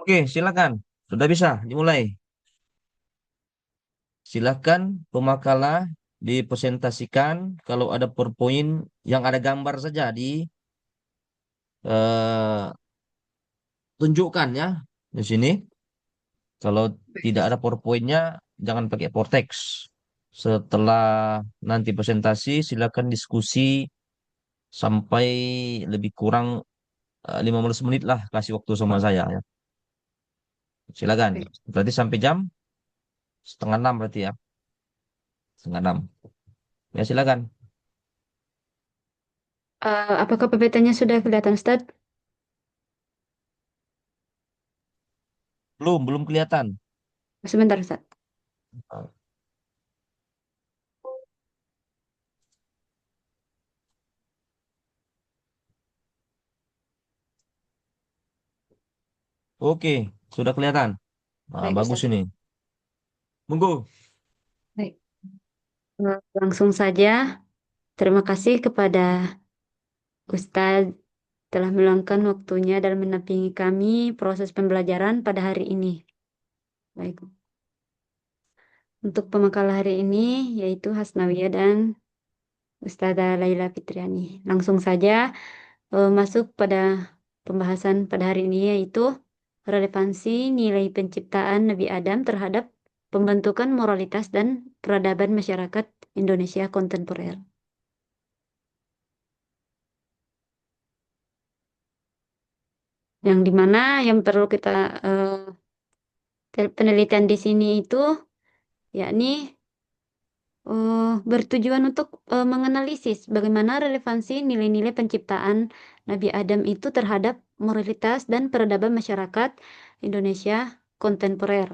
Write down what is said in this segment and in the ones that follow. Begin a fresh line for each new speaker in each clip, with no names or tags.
Oke, silakan. Sudah bisa dimulai. Silakan pemakalah dipresentasikan kalau ada PowerPoint yang ada gambar saja eh, tunjukkan ya di sini. Kalau tidak ada PowerPoint-nya, jangan pakai Vortex. Setelah nanti presentasi, silakan diskusi sampai lebih kurang 15 menit lah kasih waktu sama saya ya. Silakan.
Baik.
Berarti sampai jam setengah enam berarti ya. Setengah enam. Ya silakan.
Apakah PPT-nya sudah kelihatan, Ustaz?
Belum kelihatan.
Sebentar, Ustaz.
Oke, sudah kelihatan. Nah,
Baik,
bagus
Ustaz.
ini. Monggo.
Baik. Langsung saja, terima kasih kepada Ustadz telah meluangkan waktunya dalam mendampingi kami proses pembelajaran pada hari ini. Baik, untuk pemakalan hari ini yaitu Hasnawiyah dan Ustazah Laila Fitriani. Langsung saja masuk pada pembahasan pada hari ini yaitu relevansi nilai penciptaan Nabi Adam terhadap pembentukan moralitas dan peradaban masyarakat Indonesia kontemporer. Yang dimana yang perlu kita penelitian di sini itu yakni bertujuan untuk menganalisis bagaimana relevansi nilai-nilai penciptaan Nabi Adam itu terhadap moralitas dan peradaban masyarakat Indonesia kontemporer.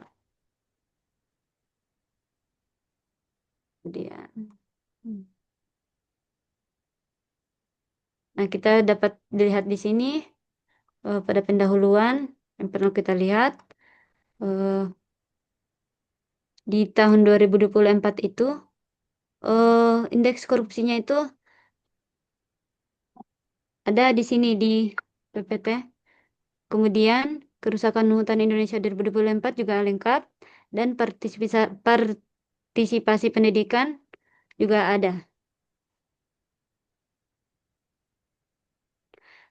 Kemudian, nah kita dapat dilihat di sini pada pendahuluan yang perlu kita lihat eh, di tahun 2024 itu indeks korupsinya itu ada di sini di PPT. Kemudian kerusakan hutan Indonesia 2024 juga lengkap dan partisipasi pendidikan juga ada.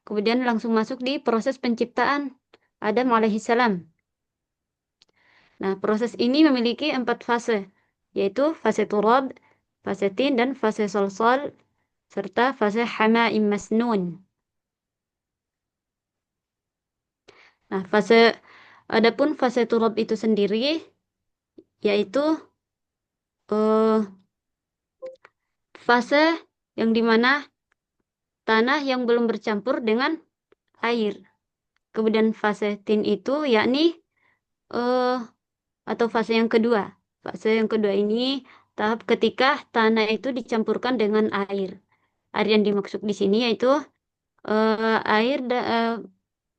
Kemudian langsung masuk di proses penciptaan Adam alaihissalam. Nah, proses ini memiliki 4 fase, yaitu fase turab, fase tin, dan fase solsol, serta fase hama'im masnun. Nah, adapun fase turab itu sendiri, yaitu eh, fase yang dimana tanah yang belum bercampur dengan air. Kemudian fase tin itu yakni eh atau fase yang kedua. Fase yang kedua ini tahap ketika tanah itu dicampurkan dengan air. Air yang dimaksud di sini yaitu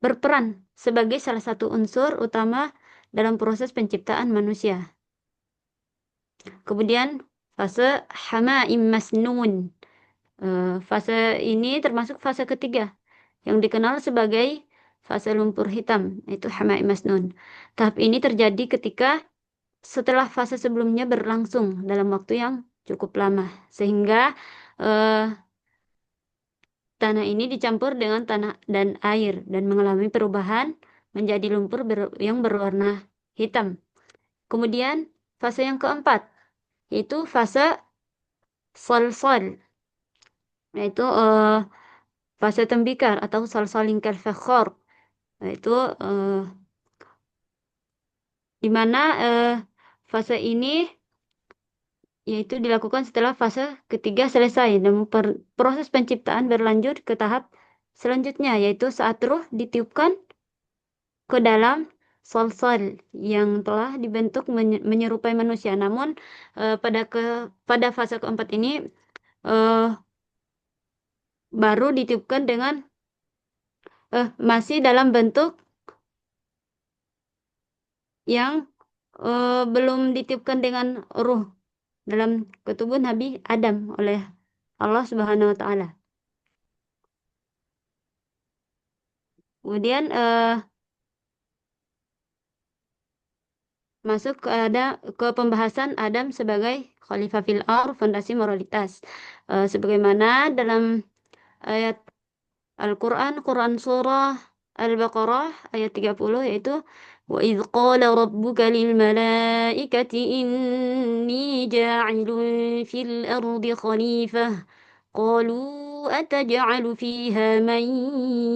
berperan sebagai salah satu unsur utama dalam proses penciptaan manusia. Kemudian fase hama'im masnun. Fase ini termasuk fase ketiga yang dikenal sebagai fase lumpur hitam, yaitu Hamai Masnun. Tahap ini terjadi ketika setelah fase sebelumnya berlangsung dalam waktu yang cukup lama, sehingga eh, tanah ini dicampur dengan tanah dan air dan mengalami perubahan menjadi lumpur yang berwarna hitam. Kemudian fase yang keempat, yaitu fase salsal, yaitu fase tembikar atau salsalin kalfakhor, yaitu eh, di mana fase ini yaitu dilakukan setelah fase ketiga selesai dan proses penciptaan berlanjut ke tahap selanjutnya yaitu saat ruh ditiupkan ke dalam sol-sol yang telah dibentuk menyerupai manusia. Namun pada fase keempat ini eh, baru ditiupkan dengan masih dalam bentuk yang belum ditiupkan dengan ruh dalam ketubuh Nabi Adam oleh Allah Subhanahu wa taala. Kemudian masuk ke pembahasan Adam sebagai khalifah fil ardh, fondasi moralitas. Sebagaimana dalam ayat Al-Quran, Quran Surah Al-Baqarah ayat 30 yaitu wa idh qala rabbuka lil malaikati inni ja'ilun fil ardi khalifah qalu ataj'alu fiha man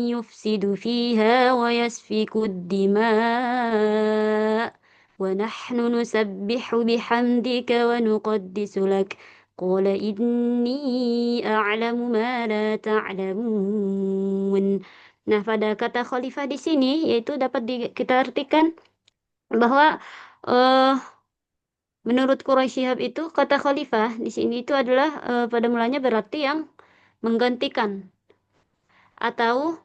yufsidu fiha wa yasfiku ad-dima' wa nahnu nusabbihu bihamdika wa nuqaddisu lak qala inni a'lamu ma la ta'lamun. Nah, pada kata khalifah di sini yaitu dapat kita artikan bahwa eh, menurut Quraisy Shihab itu kata khalifah di sini itu adalah pada mulanya berarti yang menggantikan atau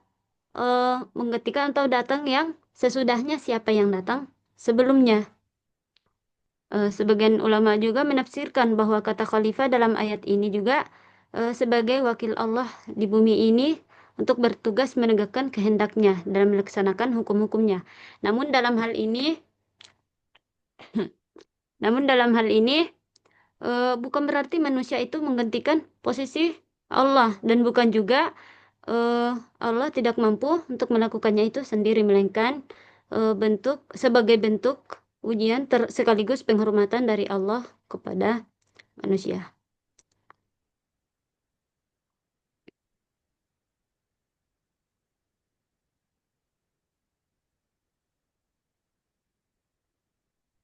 menggantikan atau datang yang sesudahnya siapa yang datang sebelumnya. Sebagian ulama juga menafsirkan bahwa kata khalifah dalam ayat ini juga sebagai wakil Allah di bumi ini untuk bertugas menegakkan kehendaknya dalam melaksanakan hukum-hukumnya. Namun dalam hal ini, namun dalam hal ini bukan berarti manusia itu menggantikan posisi Allah dan bukan juga eh, Allah tidak mampu untuk melakukannya itu sendiri, melainkan sebagai bentuk ujian sekaligus penghormatan dari Allah kepada manusia.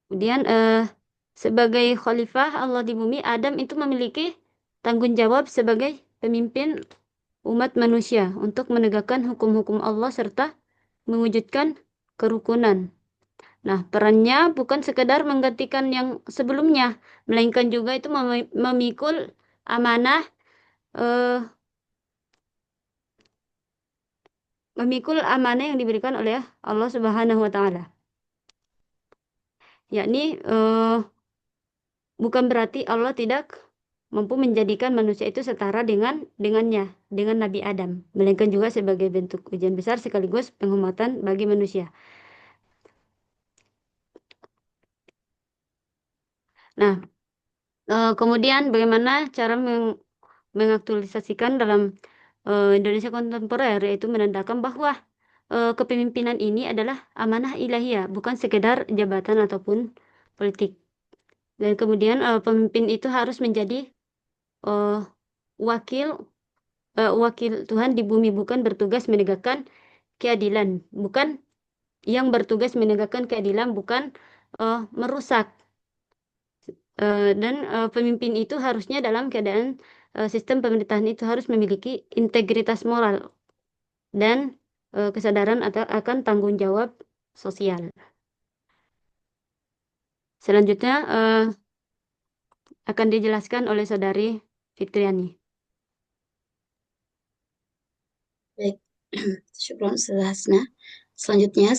Kemudian sebagai khalifah Allah di bumi, Adam itu memiliki tanggung jawab sebagai pemimpin umat manusia untuk menegakkan hukum-hukum Allah serta mewujudkan kerukunan. Nah, perannya bukan sekedar menggantikan yang sebelumnya, melainkan juga itu memikul amanah eh, yang diberikan oleh Allah Subhanahu wa taala. Yakni bukan berarti Allah tidak mampu menjadikan manusia itu setara dengan Nabi Adam, melainkan juga sebagai bentuk ujian besar sekaligus penghormatan bagi manusia. Nah, kemudian bagaimana cara mengaktualisasikan dalam Indonesia kontemporer, yaitu menandakan bahwa kepemimpinan ini adalah amanah ilahiyah, bukan sekedar jabatan ataupun politik. Dan kemudian pemimpin itu harus menjadi eh, wakil wakil Tuhan di bumi, bukan bertugas menegakkan keadilan, bukan yang bertugas menegakkan keadilan, bukan merusak. Dan pemimpin itu harusnya dalam keadaan sistem pemerintahan itu harus memiliki integritas moral dan kesadaran atau akan tanggung jawab sosial. Selanjutnya akan dijelaskan oleh Saudari Fitriani.
Baik, syukron Ustazah Hasna. Selanjutnya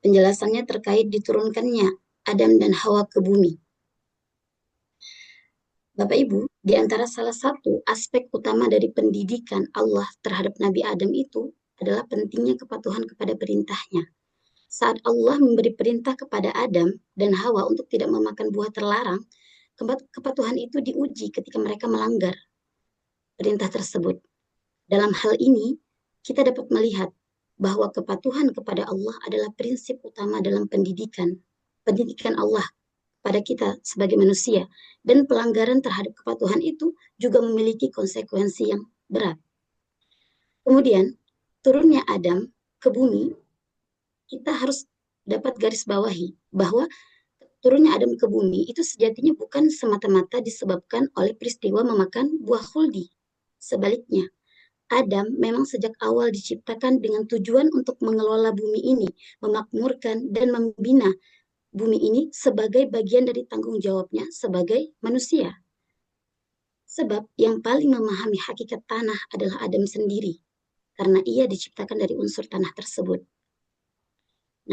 penjelasannya terkait diturunkannya Adam dan Hawa ke bumi. Bapak Ibu, di antara salah satu aspek utama dari pendidikan Allah terhadap Nabi Adam itu adalah pentingnya kepatuhan kepada perintahnya. Saat Allah memberi perintah kepada Adam dan Hawa untuk tidak memakan buah terlarang, kepatuhan itu diuji ketika mereka melanggar perintah tersebut. Dalam hal ini, kita dapat melihat bahwa kepatuhan kepada Allah adalah prinsip utama dalam pendidikan Allah pada kita sebagai manusia, dan pelanggaran terhadap kepatuhan itu juga memiliki konsekuensi yang berat. Kemudian, turunnya Adam ke bumi, kita harus dapat garis bawahi bahwa turunnya Adam ke bumi itu sejatinya bukan semata-mata disebabkan oleh peristiwa memakan buah khuldi. Sebaliknya, Adam memang sejak awal diciptakan dengan tujuan untuk mengelola bumi ini, memakmurkan dan membina bumi ini sebagai bagian dari tanggung jawabnya sebagai manusia. Sebab yang paling memahami hakikat tanah adalah Adam sendiri, karena ia diciptakan dari unsur tanah tersebut.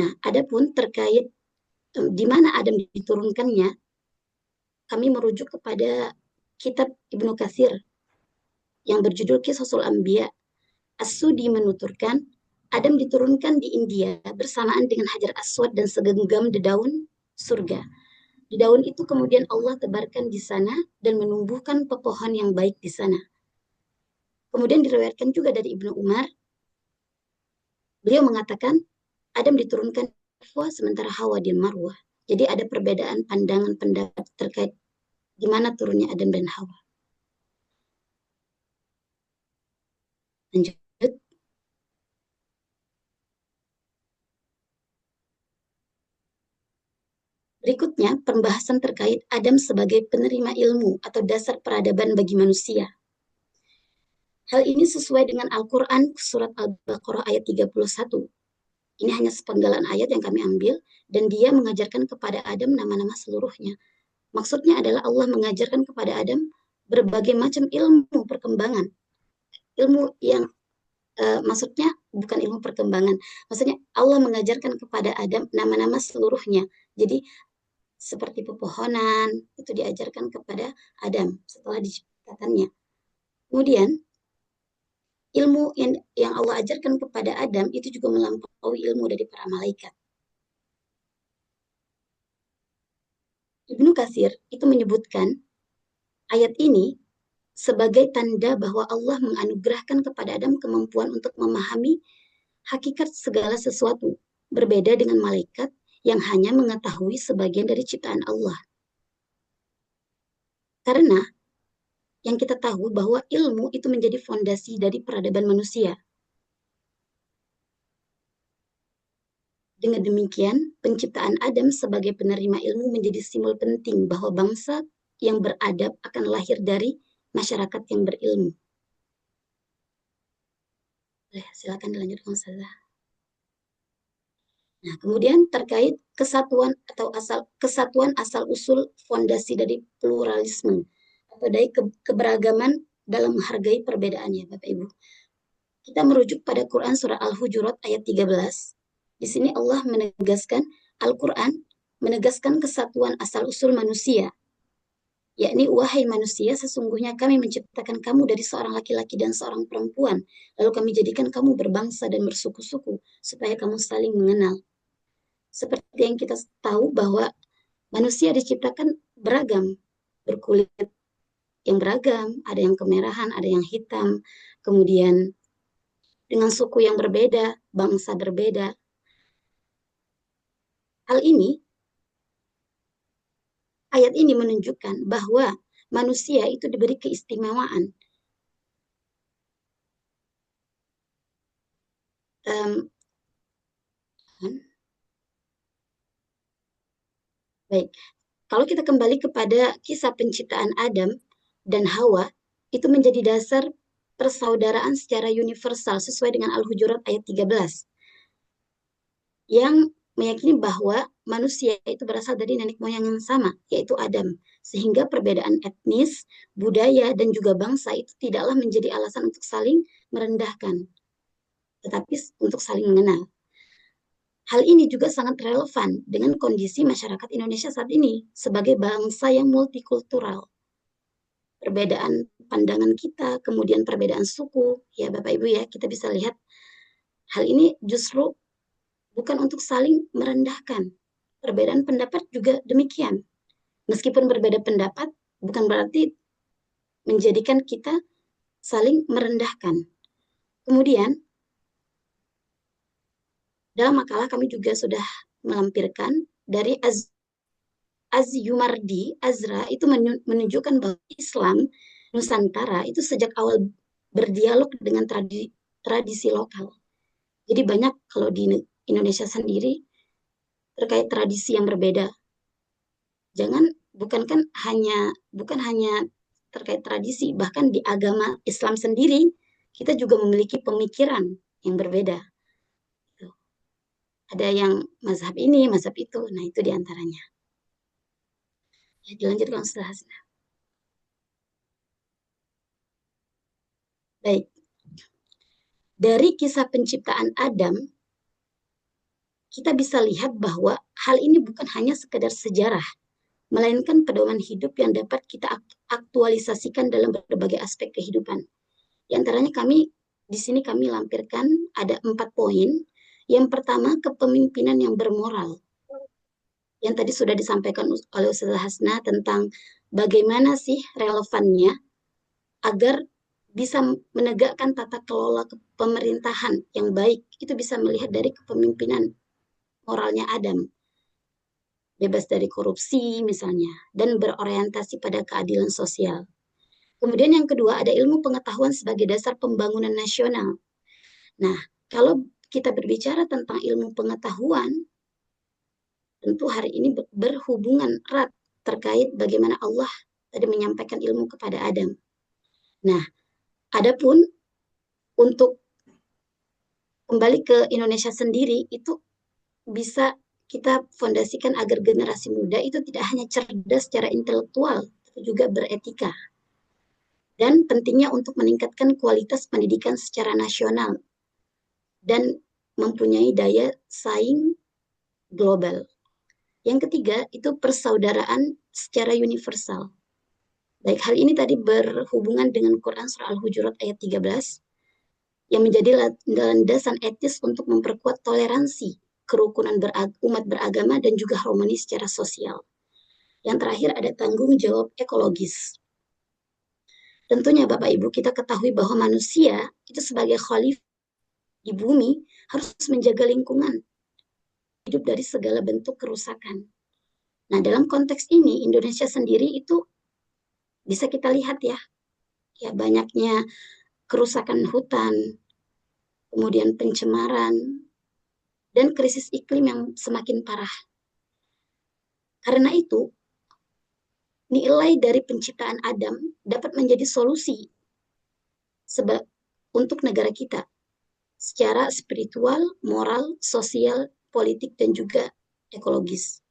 Nah, adapun terkait di mana Adam diturunkannya, kami merujuk kepada kitab Ibnu Katsir yang berjudul Qisasul Anbiya. As-Sudi menuturkan, Adam diturunkan di India bersamaan dengan Hajar Aswad dan segenggam dedaun surga. Di daun itu kemudian Allah tebarkan di sana dan menumbuhkan pepohon yang baik di sana. Kemudian diriwayatkan juga dari Ibnu Umar, beliau mengatakan Adam diturunkan sementara Hawa di Marwah. Jadi ada perbedaan pandangan pendapat terkait di mana turunnya Adam dan Hawa. Lanjut. Berikutnya, pembahasan terkait Adam sebagai penerima ilmu atau dasar peradaban bagi manusia. Hal ini sesuai dengan Al-Quran surat Al-Baqarah ayat 31. Ini hanya sepenggalan ayat yang kami ambil, dan dia mengajarkan kepada Adam nama-nama seluruhnya. Maksudnya adalah Allah mengajarkan kepada Adam berbagai macam ilmu perkembangan. Ilmu yang maksudnya bukan ilmu perkembangan. Maksudnya Allah mengajarkan kepada Adam nama-nama seluruhnya. Jadi seperti pepohonan itu diajarkan kepada Adam setelah diciptakannya. Kemudian ilmu yang Allah ajarkan kepada Adam itu juga melampaui ilmu dari para malaikat. Ibnu Katsir itu menyebutkan ayat ini sebagai tanda bahwa Allah menganugerahkan kepada Adam kemampuan untuk memahami hakikat segala sesuatu, berbeda dengan malaikat yang hanya mengetahui sebagian dari ciptaan Allah. Karena yang kita tahu bahwa ilmu itu menjadi fondasi dari peradaban manusia. Dengan demikian, penciptaan Adam sebagai penerima ilmu menjadi simbol penting bahwa bangsa yang beradab akan lahir dari masyarakat yang berilmu. Silakan dilanjutkan, Ustazah. Nah, kemudian terkait kesatuan atau kesatuan asal usul fondasi dari pluralisme atau dari keberagaman dalam menghargai perbedaannya, Bapak Ibu. Kita merujuk pada Quran surah Al-Hujurat ayat 13. Di sini Allah menegaskan, Al-Quran menegaskan kesatuan asal usul manusia, yakni wahai manusia, sesungguhnya kami menciptakan kamu dari seorang laki-laki dan seorang perempuan, lalu kami jadikan kamu berbangsa dan bersuku-suku supaya kamu saling mengenal. Seperti yang kita tahu bahwa manusia diciptakan beragam, berkulit yang beragam, ada yang kemerahan, ada yang hitam, kemudian dengan suku yang berbeda, bangsa berbeda. Hal ini, ayat ini menunjukkan bahwa manusia itu diberi keistimewaan. Baik, kalau kita kembali kepada kisah penciptaan Adam dan Hawa, itu menjadi dasar persaudaraan secara universal sesuai dengan Al-Hujurat ayat 13. Yang meyakini bahwa manusia itu berasal dari nenek moyang yang sama, yaitu Adam. Sehingga perbedaan etnis, budaya, dan juga bangsa itu tidaklah menjadi alasan untuk saling merendahkan, tetapi untuk saling mengenal. Hal ini juga sangat relevan dengan kondisi masyarakat Indonesia saat ini sebagai bangsa yang multikultural. Perbedaan pandangan kita, kemudian perbedaan suku, ya Bapak Ibu ya, kita bisa lihat hal ini justru bukan untuk saling merendahkan. Perbedaan pendapat juga demikian. Meskipun berbeda pendapat, bukan berarti menjadikan kita saling merendahkan. Kemudian, dalam makalah kami juga sudah melampirkan dari Azyumardi Azra itu menunjukkan bahwa Islam Nusantara itu sejak awal berdialog dengan tradisi lokal. Jadi banyak kalau di Indonesia sendiri terkait tradisi yang berbeda. Bukan hanya terkait tradisi, bahkan di agama Islam sendiri kita juga memiliki pemikiran yang berbeda. Ada yang mazhab ini, mazhab itu. Nah, itu diantaranya. Ya, dilanjutkan Ustaz Hasna. Baik. Dari kisah penciptaan Adam, kita bisa lihat bahwa hal ini bukan hanya sekedar sejarah, melainkan pedoman hidup yang dapat kita aktualisasikan dalam berbagai aspek kehidupan. Di antaranya di sini kami lampirkan ada 4 poin. Yang pertama, kepemimpinan yang bermoral. yang tadi sudah disampaikan oleh Ustazah Hasna tentang bagaimana sih relevannya agar bisa menegakkan tata kelola pemerintahan yang baik. Itu bisa melihat dari kepemimpinan moralnya Adam, bebas dari korupsi misalnya, dan berorientasi pada keadilan sosial. Kemudian yang kedua ada ilmu pengetahuan sebagai dasar pembangunan nasional. Nah, kalau kita berbicara tentang ilmu pengetahuan, tentu hari ini berhubungan erat terkait bagaimana Allah tadi menyampaikan ilmu kepada Adam. Nah, adapun untuk kembali ke Indonesia sendiri, itu bisa kita fondasikan agar generasi muda itu tidak hanya cerdas secara intelektual, tapi juga beretika. Dan pentingnya untuk meningkatkan kualitas pendidikan secara nasional dan mempunyai daya saing global. Yang ketiga, itu persaudaraan secara universal. Baik, hal ini tadi berhubungan dengan Quran Surah Al-Hujurat ayat 13, yang menjadi landasan etis untuk memperkuat toleransi, kerukunan umat beragama, dan juga harmoni secara sosial. Yang terakhir ada tanggung jawab ekologis. Tentunya Bapak Ibu kita ketahui bahwa manusia itu sebagai khalifah di bumi harus menjaga lingkungan, hidup dari segala bentuk kerusakan. Nah, dalam konteks ini Indonesia sendiri itu bisa kita lihat ya banyaknya kerusakan hutan, kemudian pencemaran, dan krisis iklim yang semakin parah. Karena itu, nilai dari penciptaan Adam dapat menjadi solusi untuk negara kita secara spiritual, moral, sosial, politik, dan juga ekologis.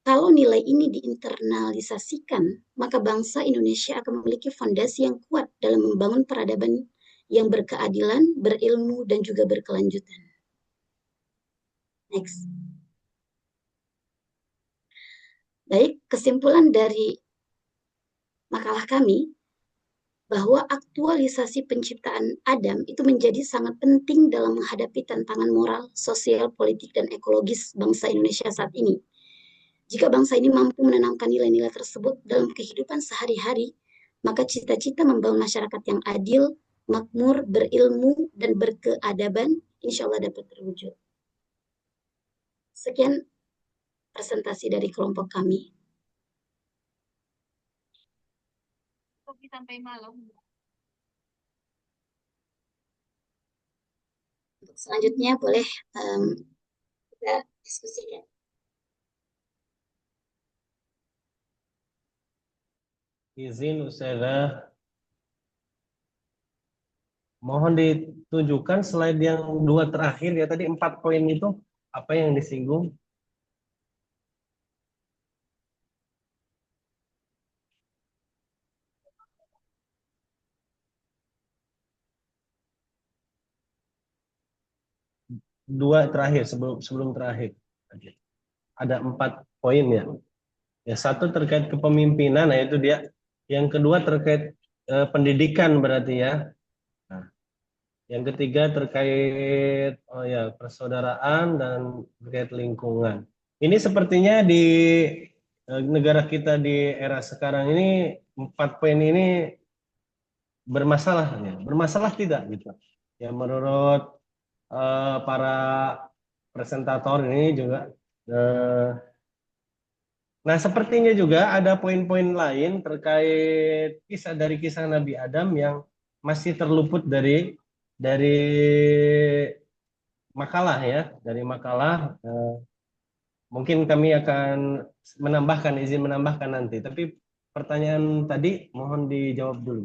Kalau nilai ini diinternalisasikan, maka bangsa Indonesia akan memiliki fondasi yang kuat dalam membangun peradaban yang berkeadilan, berilmu, dan juga berkelanjutan. Next. Baik, kesimpulan dari makalah kami bahwa aktualisasi penciptaan Adam itu menjadi sangat penting dalam menghadapi tantangan moral, sosial, politik, dan ekologis bangsa Indonesia saat ini. Jika bangsa ini mampu menanamkan nilai-nilai tersebut dalam kehidupan sehari-hari, maka cita-cita membangun masyarakat yang adil, makmur, berilmu, dan berkeadaban, insya Allah dapat terwujud. Sekian presentasi dari kelompok kami.
Sampai malam.
Untuk selanjutnya boleh kita diskusikan.
Izin Ustazah, mohon ditunjukkan slide yang 2 terakhir ya, tadi 4 poin itu apa yang disinggung? Dua terakhir, sebelum terakhir. Ada 4 poin ya. Ya, satu terkait kepemimpinan, nah itu dia. Yang kedua terkait pendidikan berarti ya. Nah, yang ketiga terkait persaudaraan dan terkait lingkungan. Ini sepertinya di negara kita di era sekarang ini 4 poin ini bermasalah ya. Bermasalah tidak gitu. Ya menurut para presentator ini juga nah, sepertinya juga ada poin-poin lain terkait kisah Nabi Adam yang masih terluput dari makalah ya, dari makalah. Mungkin kami akan izin menambahkan nanti. Tapi pertanyaan tadi mohon dijawab dulu.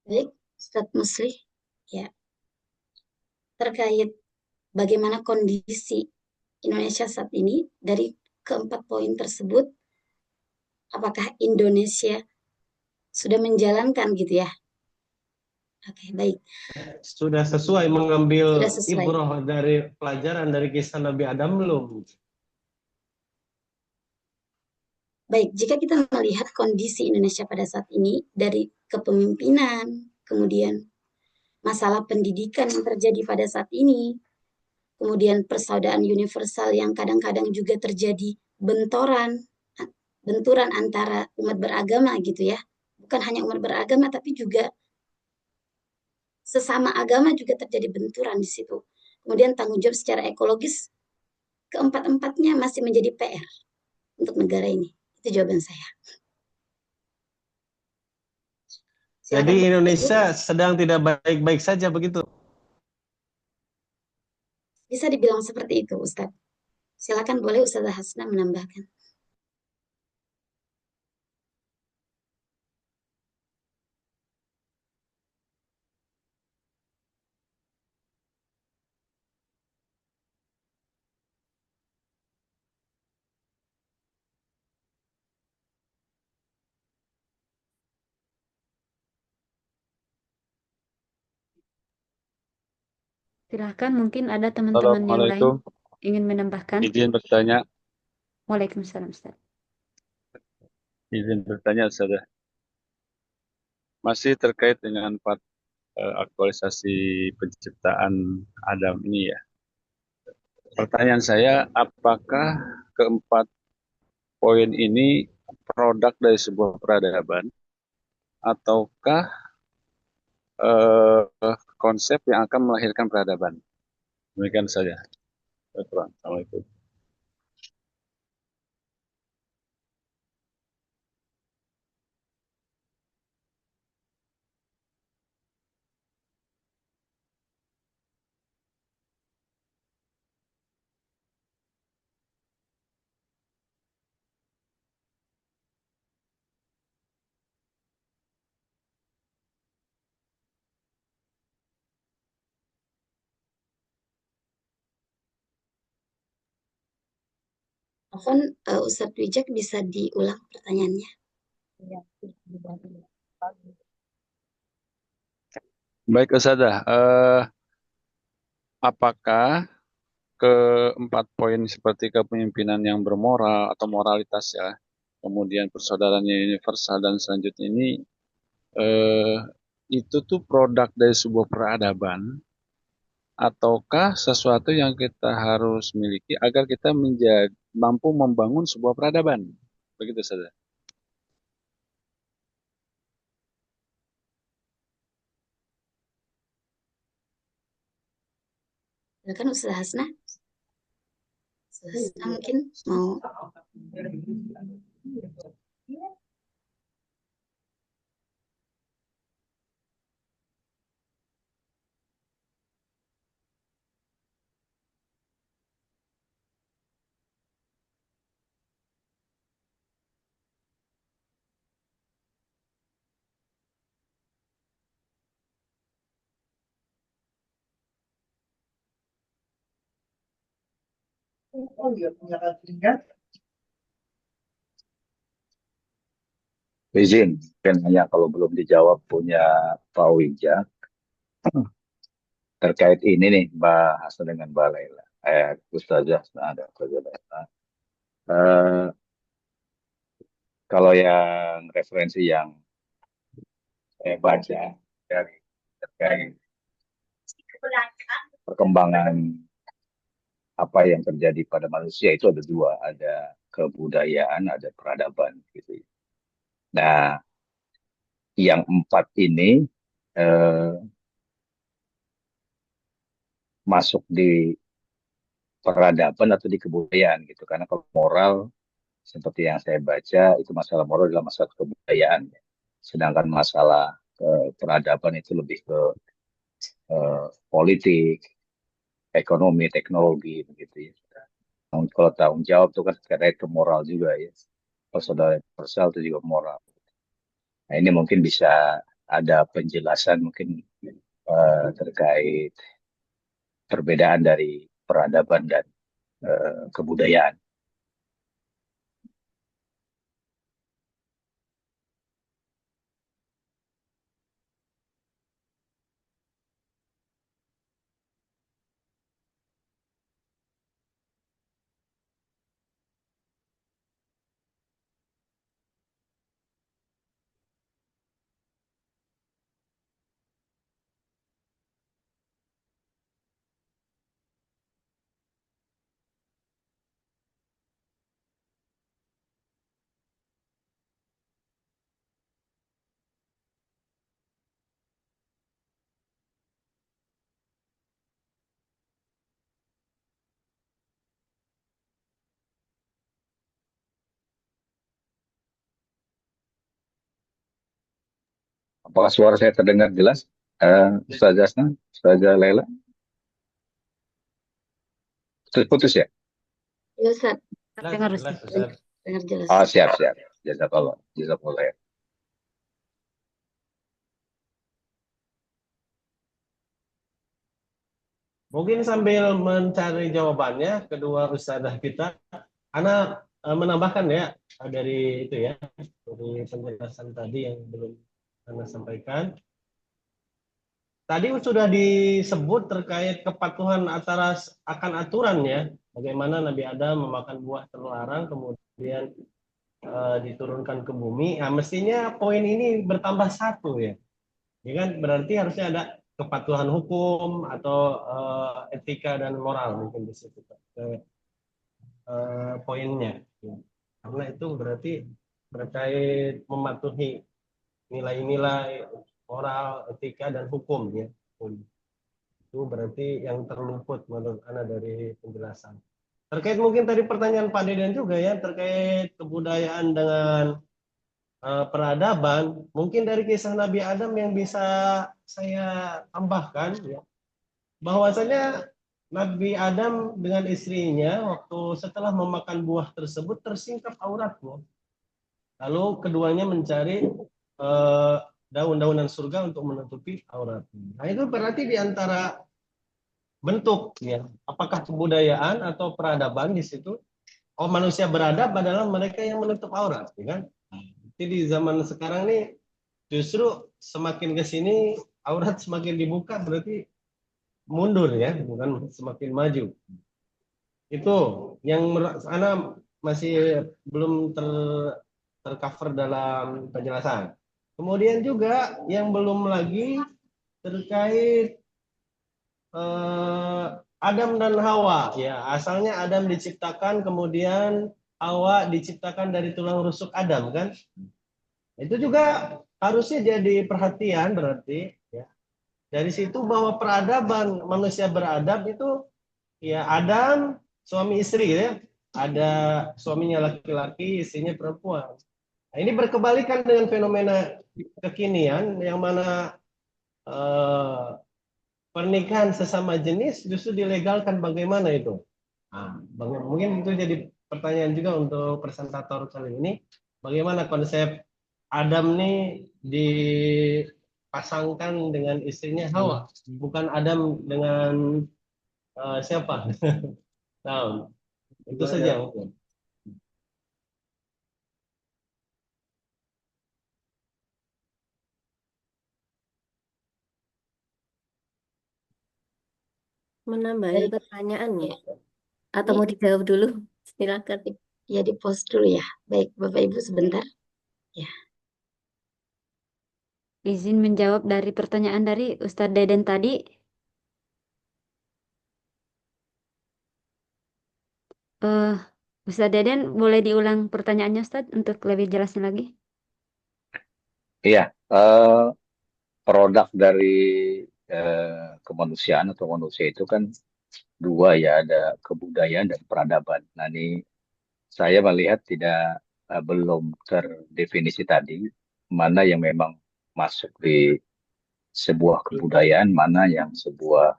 Baik, Ustadz Muslih, ya, terkait bagaimana kondisi Indonesia saat ini dari keempat poin tersebut, apakah Indonesia sudah menjalankan gitu ya? Oke, baik.
Sudah sesuai mengambil
Sudah sesuai.
ibrah dari pelajaran dari kisah Nabi Adam belum?
Baik, jika kita melihat kondisi Indonesia pada saat ini dari kepemimpinan, kemudian masalah pendidikan yang terjadi pada saat ini, kemudian persaudaraan universal yang kadang-kadang juga terjadi benturan antara umat beragama gitu ya. Bukan hanya umat beragama tapi juga sesama agama juga terjadi benturan di situ. Kemudian tanggung jawab secara ekologis keempat-empatnya masih menjadi PR untuk negara ini. Itu jawaban saya.
Jadi
Silakan.
Indonesia sedang tidak baik-baik saja begitu.
Bisa dibilang seperti itu, Ustadz. Silakan boleh Ustazah Hasna menambahkan.
Silahkan, mungkin ada teman-teman yang lain
Assalamualaikum.
ingin menambahkan.
Izin bertanya,
Waalaikumsalam, Ustaz.
Ustazah. Masih terkait dengan aktualisasi penciptaan Adam ini ya. Pertanyaan saya, apakah keempat poin ini produk dari sebuah peradaban ataukah konsep yang akan melahirkan peradaban? Demikian saja. Assalamualaikum.
Mohon Ustadz Wijak bisa diulang pertanyaannya.
Baik Ustazah, apakah keempat poin seperti kepemimpinan yang bermoral atau moralitas ya, kemudian persaudaraan yang universal dan selanjutnya ini eh, itu tuh produk dari sebuah peradaban ataukah sesuatu yang kita harus miliki agar kita menjadi mampu membangun sebuah peradaban? Begitu saja.
Silakan Ustazah Hasna. Ustazah Hasna mungkin mau.
Izin, kan hanya kalau belum dijawab punya Pak Wija terkait ini nih Mbak Hasan dengan Mbak Laila. Ustazah, ada Ustazah Laila. Eh, Kalau yang referensi yang saya baca dari terkait perkembangan apa yang terjadi pada manusia itu ada dua, ada kebudayaan, ada peradaban gitu. Nah, yang empat ini eh, masuk di peradaban atau di kebudayaan gitu. Karena kalau moral seperti yang saya baca itu masalah moral adalah masalah kebudayaan. Sedangkan masalah peradaban itu lebih ke politik, ekonomi, teknologi begitu ya. Kalau tanggung jawab itu kan terkait ke moral juga ya. Kalau saudara universal itu juga moral. Nah ini mungkin bisa ada penjelasan mungkin terkait perbedaan dari peradaban dan kebudayaan. Apakah suara saya terdengar jelas? Ustaz Jasna, Ustazah Laila, putus ya?
Ya Ustaz,
Jelas,
Dengar
jelas,
Ustaz.
Ustaz.
dengar jelas.
Ah, siap, siap. Jazakallah, jazakallah ya.
Mungkin sambil mencari jawabannya, kedua ustazah kita, Ana menambahkan ya dari itu ya, dari penjelasan tadi yang belum Ana sampaikan. Tadi sudah disebut terkait kepatuhan akan aturannya, bagaimana Nabi Adam memakan buah terlarang, kemudian diturunkan ke bumi. Nah, mestinya poin ini bertambah satu ya. Ya kan berarti harusnya ada kepatuhan hukum atau etika dan moral mungkin di situ poinnya. Ya. Karena itu berarti terkait mematuhi nilai-nilai moral, etika dan hukum ya. Itu berarti yang terluput menurut Anda dari penjelasan. Terkait mungkin tadi pertanyaan Pak Deden juga ya terkait kebudayaan dengan peradaban, mungkin dari kisah Nabi Adam yang bisa saya tambahkan ya, bahwasanya Nabi Adam dengan istrinya waktu setelah memakan buah tersebut tersingkap auratnya. Lalu keduanya mencari daun-daunan surga untuk menutupi auratnya. Nah itu berarti di antara bentuk ya, apakah kebudayaan atau peradaban di situ. Oh manusia beradab adalah mereka yang menutup aurat, ya kan? Jadi di zaman sekarang nih justru semakin ke sini aurat semakin dibuka berarti mundur ya, bukan semakin maju. Itu yang Ana masih belum tercover dalam penjelasan. Kemudian juga yang belum lagi terkait Adam dan Hawa ya, asalnya Adam diciptakan kemudian Hawa diciptakan dari tulang rusuk Adam kan. Itu juga harusnya jadi perhatian berarti ya. Dari situ bahwa peradaban manusia beradab itu ya Adam suami istri ya. Ada suaminya laki-laki, istrinya perempuan. Nah, ini berkebalikan dengan fenomena kekinian yang mana eh, pernikahan sesama jenis justru dilegalkan bagaimana itu? Nah, mungkin itu jadi pertanyaan juga untuk presentator kali ini. Bagaimana konsep Adam nih dipasangkan dengan istrinya Hawa, bukan Adam dengan siapa? Nah, itu saja mungkin.
Menambahi
Baik,
pertanyaannya atau
ini
mau dijawab dulu? Silakan.
ya di pause dulu ya. Baik, Bapak Ibu sebentar. Ya,
Izin menjawab dari pertanyaan dari Ustadz Deden tadi. eh Ustadz Deden, boleh diulang pertanyaannya Ustadz untuk lebih jelasnya lagi?
Iya, produk dari kemanusiaan atau manusia itu kan dua ya, ada kebudayaan dan peradaban. Nah ini saya melihat tidak belum terdefinisi tadi mana yang memang masuk di sebuah kebudayaan, mana yang sebuah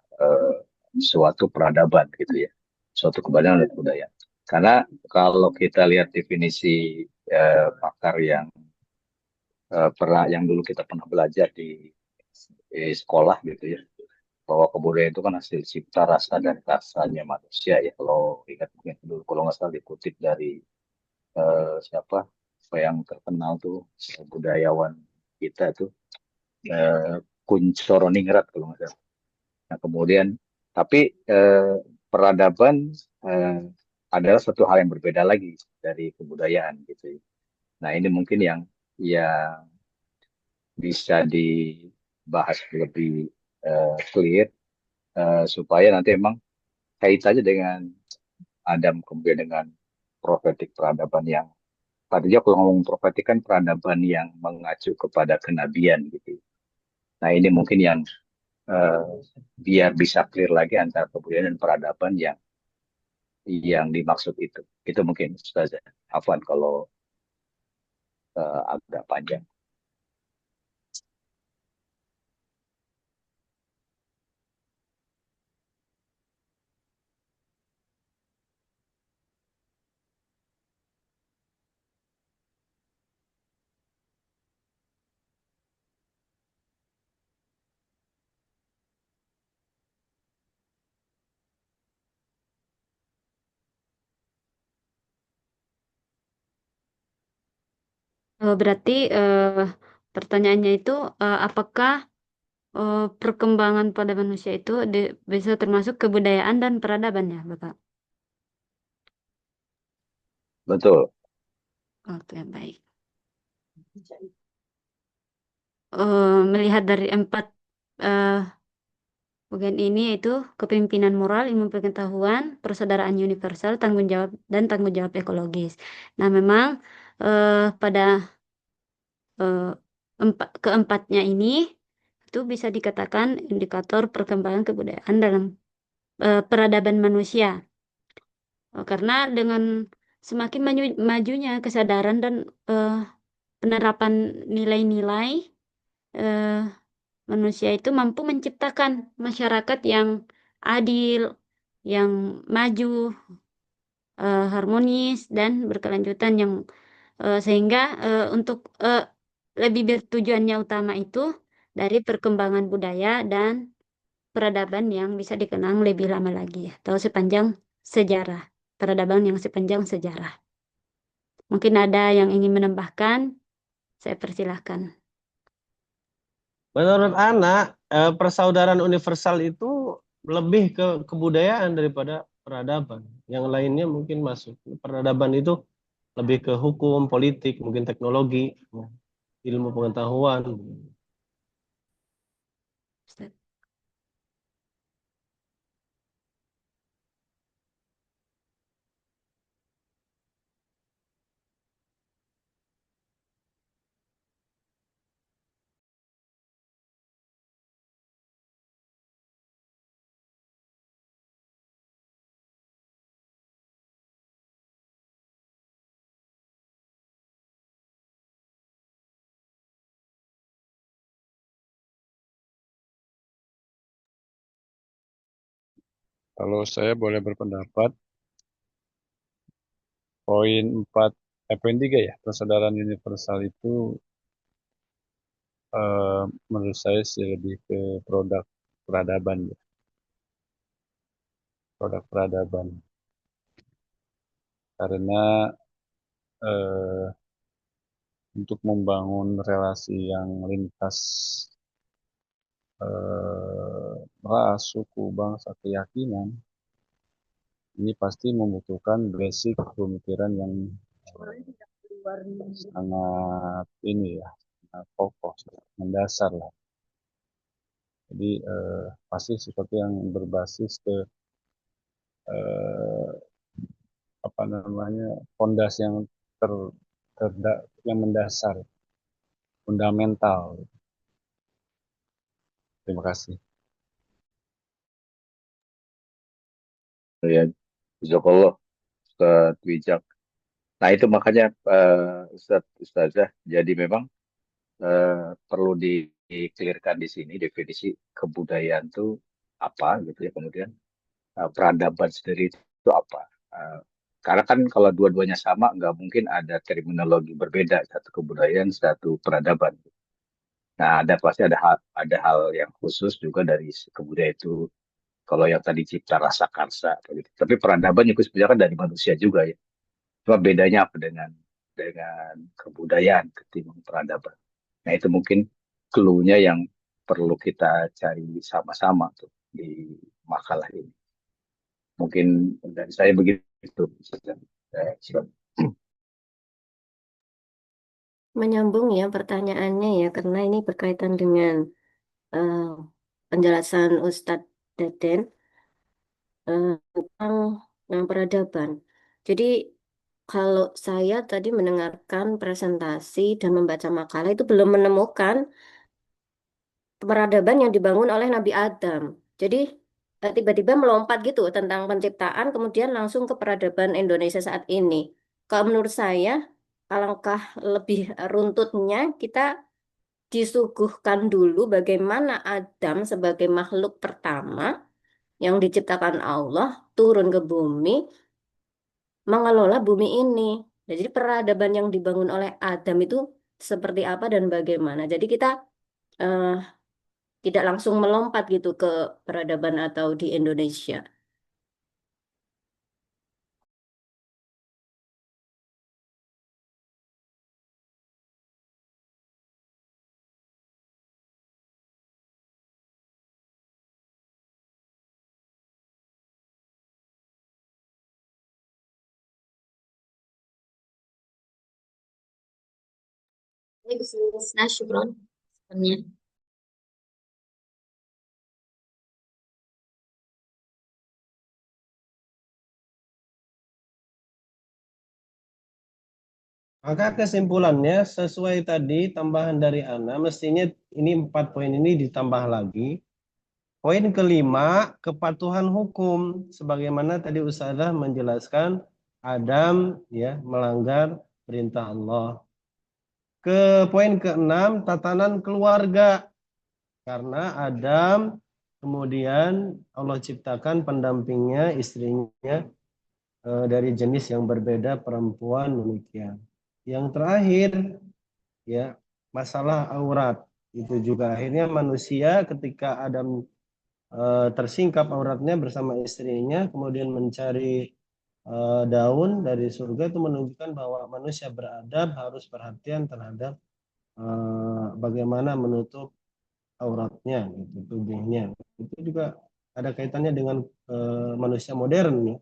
suatu peradaban gitu ya, suatu kebudayaan dan kebudayaan. Karena kalau kita lihat definisi pakar yang pernah yang dulu kita pernah belajar di sekolah gitu ya, bahwa kebudayaan itu kan hasil cipta rasa dan rasanya manusia ya. Kalau ingat mungkin dulu kalau nggak salah dikutip dari siapa yang terkenal tuh budayawan kita tuh eh, Kuncoro Ningrat kalau nggak salah. Nah kemudian tapi peradaban eh, adalah suatu hal yang berbeda lagi dari kebudayaan gitu ya. Nah ini mungkin yang bisa dibahas lebih clear supaya nanti emang kaitannya dengan Adam kemudian dengan profetik peradaban yang tadinya kalau ngomong profetik kan peradaban yang mengacu kepada kenabian gitu. Nah ini mungkin yang eh, biar bisa clear lagi antara kebudayaan dan peradaban yang dimaksud itu. Itu mungkin Ustazah. Afwan kalau agak panjang.
Berarti pertanyaannya itu apakah perkembangan pada manusia itu bisa termasuk kebudayaan dan peradaban ya, Bapak?
Betul.
Oke, baik. Melihat dari 4 eh, bagian ini yaitu kepemimpinan moral, ilmu pengetahuan, persaudaraan universal, tanggung jawab dan tanggung jawab ekologis. Nah, memang pada keempatnya ini itu bisa dikatakan indikator perkembangan kebudayaan dalam peradaban manusia. Karena dengan semakin majunya kesadaran dan penerapan nilai-nilai, eh, manusia itu mampu menciptakan masyarakat yang adil, yang maju, harmonis, dan berkelanjutan yang sehingga untuk lebih bertujuannya utama itu dari perkembangan budaya dan peradaban yang bisa dikenang lebih lama lagi atau sepanjang sejarah, peradaban yang sepanjang sejarah. Mungkin ada yang ingin menambahkan, saya persilahkan.
Menurut anak, persaudaraan universal itu lebih ke kebudayaan daripada peradaban. Yang lainnya mungkin masuk. Peradaban itu lebih ke hukum, politik, mungkin teknologi, ilmu pengetahuan.
Ustaz.
Kalau saya boleh berpendapat, poin 4, poin 3 ya, persaudaraan universal itu menurut saya sih lebih ke produk peradaban ya, produk peradaban. Karena eh, untuk membangun relasi yang lintas ras, suku, bangsa, keyakinan, ini pasti membutuhkan basic pemikiran yang sangat ini ya, sangat kokoh, mendasar lah. Jadi pasti sesuatu yang berbasis ke eh, apa namanya fondasi yang ter, yang mendasar, fundamental. Terima kasih.
Ya, Jazakallah, Ustaz Wijak. Nah, itu makanya Ustazah, jadi memang perlu dikelirkan di sini definisi kebudayaan itu apa gitu ya. Kemudian peradaban sendiri itu apa. Eh, karena kan kalau dua-duanya sama, nggak mungkin ada terminologi berbeda, satu kebudayaan, satu peradaban. Nah, pasti ada hal yang khusus juga dari kebudayaan itu. Kalau yang tadi cipta rasa karsa, gitu. Tapi peradaban juga sebenarnya kan dari manusia juga ya. Cuma bedanya apa dengan kebudayaan ketimbang peradaban. Nah, itu mungkin clue-nya yang perlu kita cari sama-sama tuh di makalah ini. Mungkin dari saya begitu. Silakan.
Menyambung ya pertanyaannya ya, karena ini berkaitan dengan eh, penjelasan Ustadz Deden tentang peradaban. Jadi kalau saya tadi mendengarkan presentasi dan membaca makalah itu belum menemukan peradaban yang dibangun oleh Nabi Adam. Jadi tiba-tiba melompat gitu tentang penciptaan, kemudian langsung ke peradaban Indonesia saat ini. Kalau menurut saya, alangkah lebih runtutnya kita disuguhkan dulu bagaimana Adam sebagai makhluk pertama yang diciptakan Allah turun ke bumi, mengelola bumi ini. Nah, jadi peradaban yang dibangun oleh Adam itu seperti apa dan bagaimana. Jadi kita eh, tidak langsung melompat gitu ke peradaban atau di Indonesia.
Baik, Ustazah, syukron. Sebenarnya.
Maka kesimpulannya sesuai tadi tambahan dari Ana, mestinya ini 4 poin ini ditambah lagi. Poin kelima, kepatuhan hukum. Sebagaimana tadi Ustazah menjelaskan Adam ya melanggar perintah Allah. Ke poin keenam, tatanan keluarga. Karena Adam kemudian Allah ciptakan pendampingnya, istrinya dari jenis yang berbeda, perempuan demikian. Yang terakhir ya masalah aurat. Itu juga akhirnya manusia ketika Adam tersingkap auratnya bersama istrinya, kemudian mencari daun dari surga, itu menunjukkan bahwa manusia beradab, harus perhatian terhadap bagaimana menutup auratnya, gitu, tubuhnya. Itu juga ada kaitannya dengan manusia modern ya.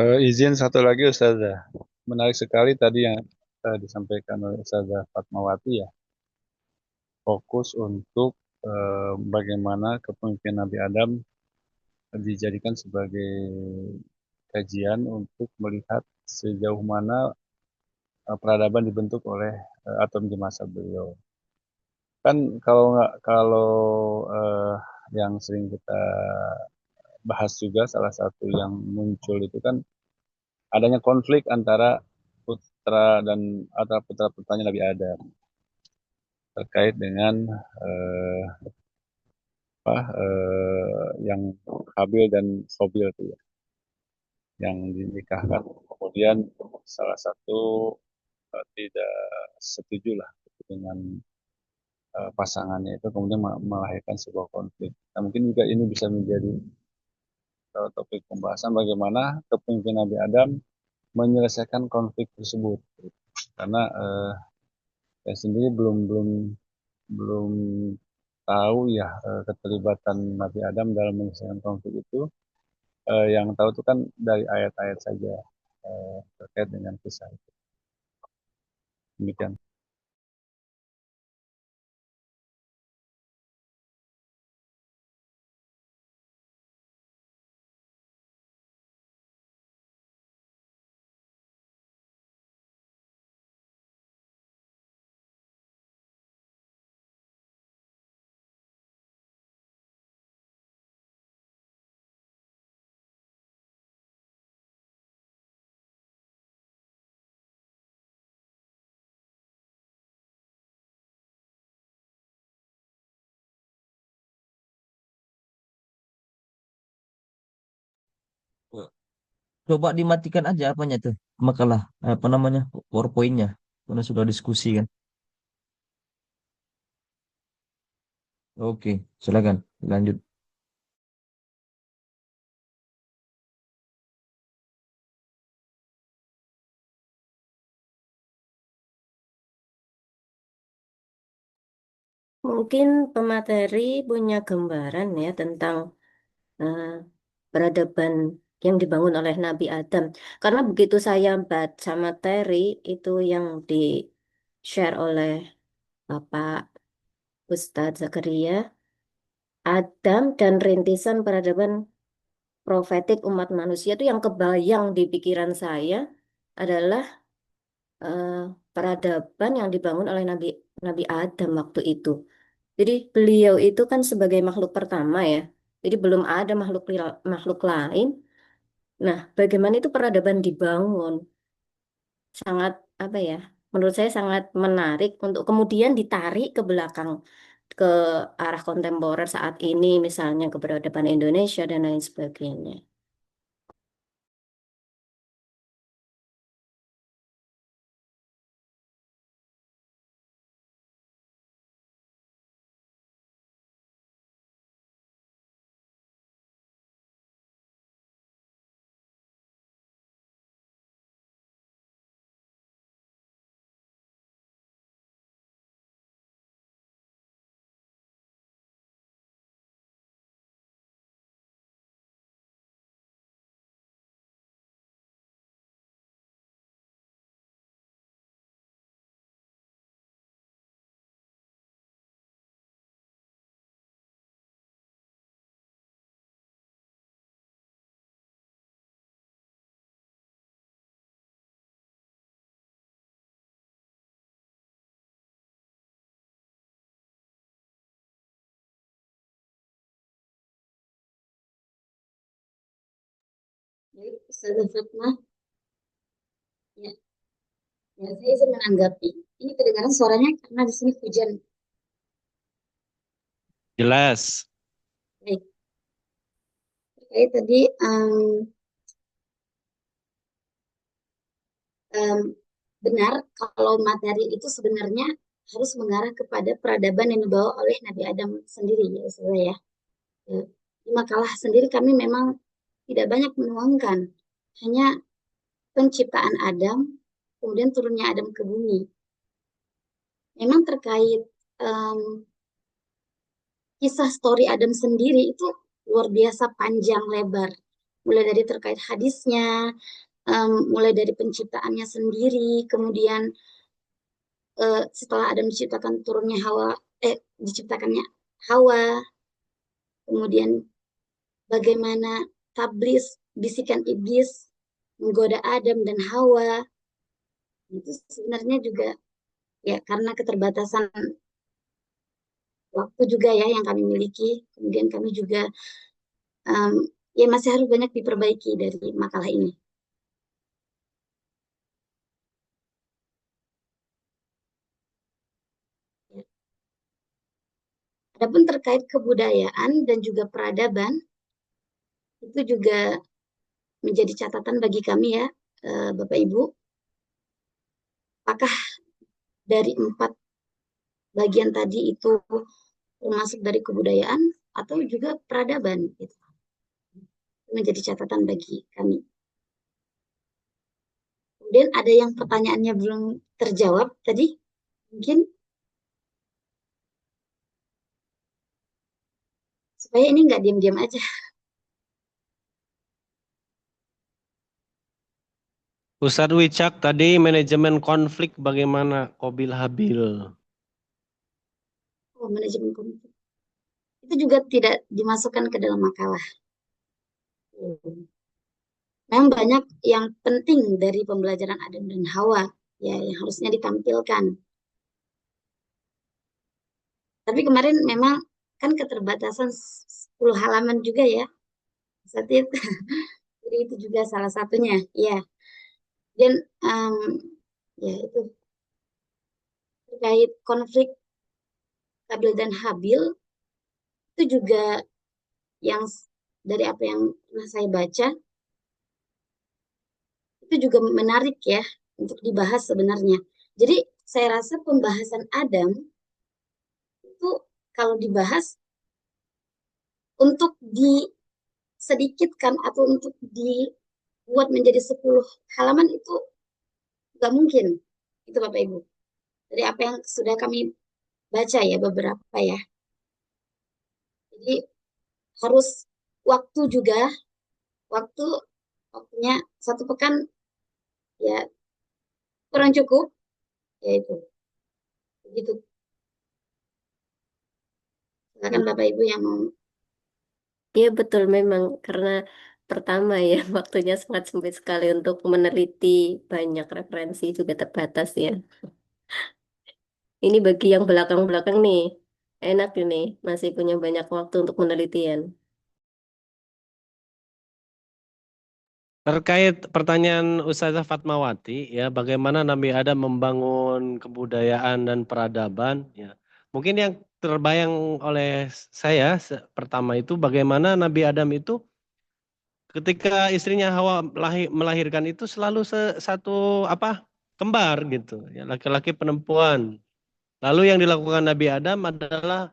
Izin satu lagi Ustazah. Menarik sekali tadi yang disampaikan oleh Ustazah Fatmawati ya. Fokus untuk bagaimana kepemimpinan Nabi Adam dijadikan sebagai kajian untuk melihat sejauh mana peradaban dibentuk oleh atom di masa beliau. Kan kalau yang sering kita bahas juga salah satu yang muncul itu kan adanya konflik antara putra dan antara putra putranya Nabi Adam terkait dengan eh, yang Habil dan Qabil itu ya, yang dinikahkan. Kemudian salah satu tidak setuju lah dengan pasangannya itu, kemudian melahirkan sebuah konflik. Nah, mungkin juga ini bisa menjadi topik pembahasan bagaimana kepemimpinan Nabi Adam menyelesaikan konflik tersebut. Karena saya sendiri belum belum belum tahu ya keterlibatan Nabi Adam dalam menyelesaikan konflik itu. Yang tahu itu kan dari ayat-ayat saja terkait dengan kisah itu. Demikian.
Coba dimatikan aja apanya tuh makalah apa namanya PowerPoint-nya karena sudah diskusi kan. Oke, silakan lanjut.
Mungkin pemateri punya gambaran ya tentang eh, peradaban yang dibangun oleh Nabi Adam. Karena begitu saya baca materi itu yang di-share oleh Bapak Ustadz Zakaria, Adam dan rintisan peradaban profetik umat manusia itu yang kebayang di pikiran saya adalah eh, peradaban yang dibangun oleh Nabi Adam waktu itu. Jadi beliau itu kan sebagai makhluk pertama ya. Jadi belum ada makhluk lain. Nah, bagaimana itu peradaban dibangun? Sangat apa ya? Menurut saya sangat menarik untuk kemudian ditarik ke belakang ke arah kontemporer saat ini, misalnya ke peradaban Indonesia dan lain sebagainya.
Baik, Ustazah Fatma, ya, ya, saya izin menanggapi. Ini kedengaran suaranya karena di sini hujan.
Jelas.
Baik, terkait tadi em, benar kalau materi itu sebenarnya harus mengarah kepada peradaban yang dibawa oleh Nabi Adam sendiri, ya Ustazah ya. Ya, di makalah sendiri kami memang tidak banyak menuangkan, hanya penciptaan Adam, kemudian turunnya Adam ke bumi. Memang terkait em, kisah story Adam sendiri itu luar biasa panjang lebar. Mulai dari terkait hadisnya, mulai dari penciptaannya sendiri, kemudian setelah Adam diciptakan turunnya Hawa, diciptakannya Hawa, kemudian bagaimana tablis, bisikan iblis menggoda Adam dan Hawa. Itu sebenarnya juga ya karena keterbatasan waktu juga ya yang kami miliki. Kemudian kami juga um, ya masih harus banyak diperbaiki dari makalah ini. Ya. Adapun terkait kebudayaan dan juga peradaban, itu juga menjadi catatan bagi kami ya, Bapak Ibu. Apakah dari 4 bagian tadi itu termasuk dari kebudayaan atau juga peradaban? Gitu. Menjadi catatan bagi kami. Kemudian ada yang pertanyaannya belum terjawab tadi, mungkin supaya ini nggak diam-diam aja.
Ustadz Wicak tadi manajemen konflik bagaimana Kobil Habil?
Oh, manajemen konflik. Itu juga tidak dimasukkan ke dalam makalah. Memang banyak yang penting dari pembelajaran Adam dan Hawa ya yang harusnya ditampilkan. Tapi kemarin memang kan keterbatasan 10 halaman juga ya. Saat itu. Jadi itu juga salah satunya. Ya. Dan ya itu terkait konflik Kabil dan Habil itu juga yang dari apa yang pernah saya baca itu juga menarik ya untuk dibahas sebenarnya. Jadi saya rasa pembahasan Adam itu kalau dibahas untuk disedikitkan atau untuk dibuat menjadi 10 halaman itu nggak mungkin. Itu Bapak Ibu. Dari apa yang sudah kami baca ya beberapa ya. Jadi harus waktu juga, waktu waktunya 1 pekan ya kurang cukup, yaitu begitu. Silakan Bapak Ibu yang mau.
Iya betul memang karena pertama ya waktunya sangat sempit sekali untuk meneliti banyak referensi juga terbatas ya. Ini bagi yang belakang-belakang nih, enak ini masih punya banyak waktu untuk penelitian.
Terkait pertanyaan Ustazah Fatmawati, ya bagaimana Nabi Adam membangun kebudayaan dan peradaban, ya mungkin yang terbayang oleh saya pertama itu bagaimana Nabi Adam itu ketika istrinya Hawa melahirkan itu selalu satu apa kembar gitu, ya laki-laki perempuan. Lalu yang dilakukan Nabi Adam adalah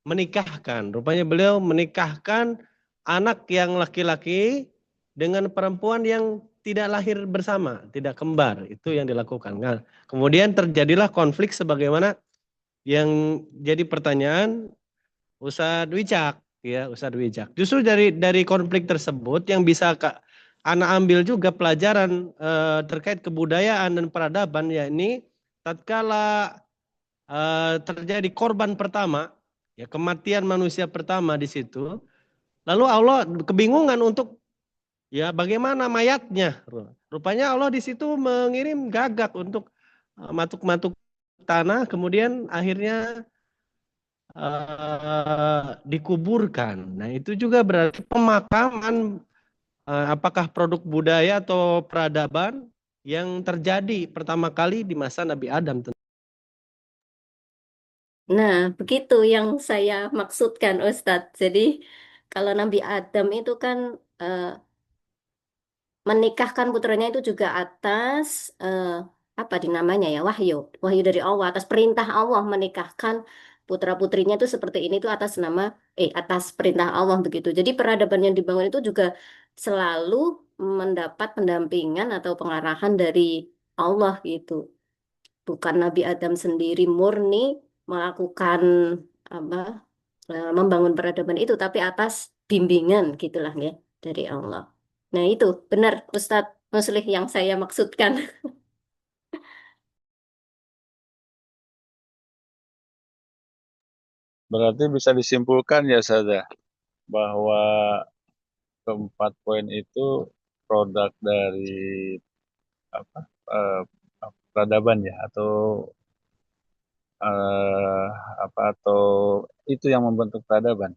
menikahkan. Rupanya beliau menikahkan anak yang laki-laki dengan perempuan yang tidak lahir bersama, tidak kembar. Itu yang dilakukan. Nah, kemudian terjadilah konflik sebagaimana yang jadi pertanyaan Ustadz Wicak, ya Ustadz Wicak. Justru dari konflik tersebut yang bisa anak ambil juga pelajaran terkait kebudayaan dan peradaban, yakni tatkala terjadi korban pertama, ya kematian manusia pertama di situ. Lalu Allah kebingungan untuk ya bagaimana mayatnya. Rupanya Allah di situ mengirim gagak untuk matuk-matuk tanah, kemudian akhirnya dikuburkan. Nah itu juga berarti pemakaman apakah produk budaya atau peradaban yang terjadi pertama kali di masa Nabi Adam?
Nah, begitu yang saya maksudkan, Ustadz. Jadi, kalau Nabi Adam itu kan menikahkan putranya itu juga atas apa dinamanya ya, wahyu, wahyu dari Allah, atas perintah Allah menikahkan putra-putrinya itu seperti ini itu atas nama atas perintah Allah begitu. Jadi peradaban yang dibangun itu juga selalu mendapat pendampingan atau pengarahan dari Allah gitu. Bukan Nabi Adam sendiri murni melakukan apa membangun peradaban itu, tapi atas bimbingan gitulah ya dari Allah. Nah itu benar Ustadz Muslih yang saya maksudkan.
Berarti bisa disimpulkan ya Sada bahwa keempat poin itu produk dari apa eh, peradaban ya atau eh, apa atau itu yang membentuk peradaban.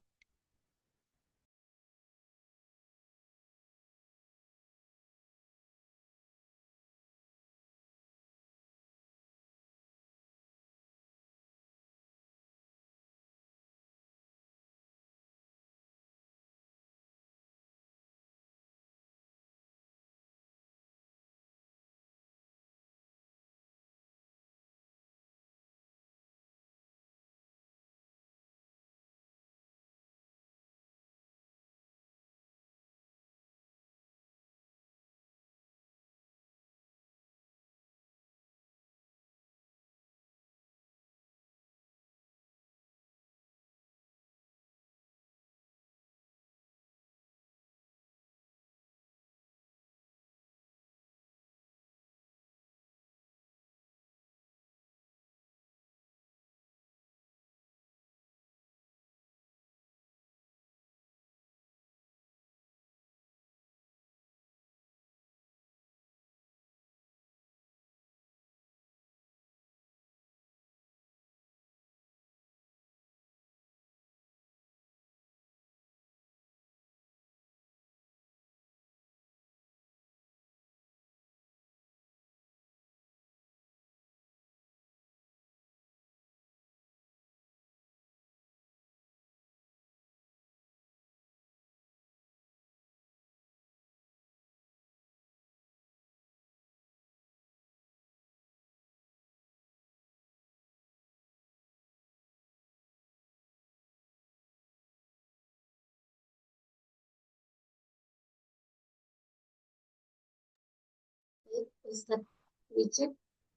Ustadz Wicek,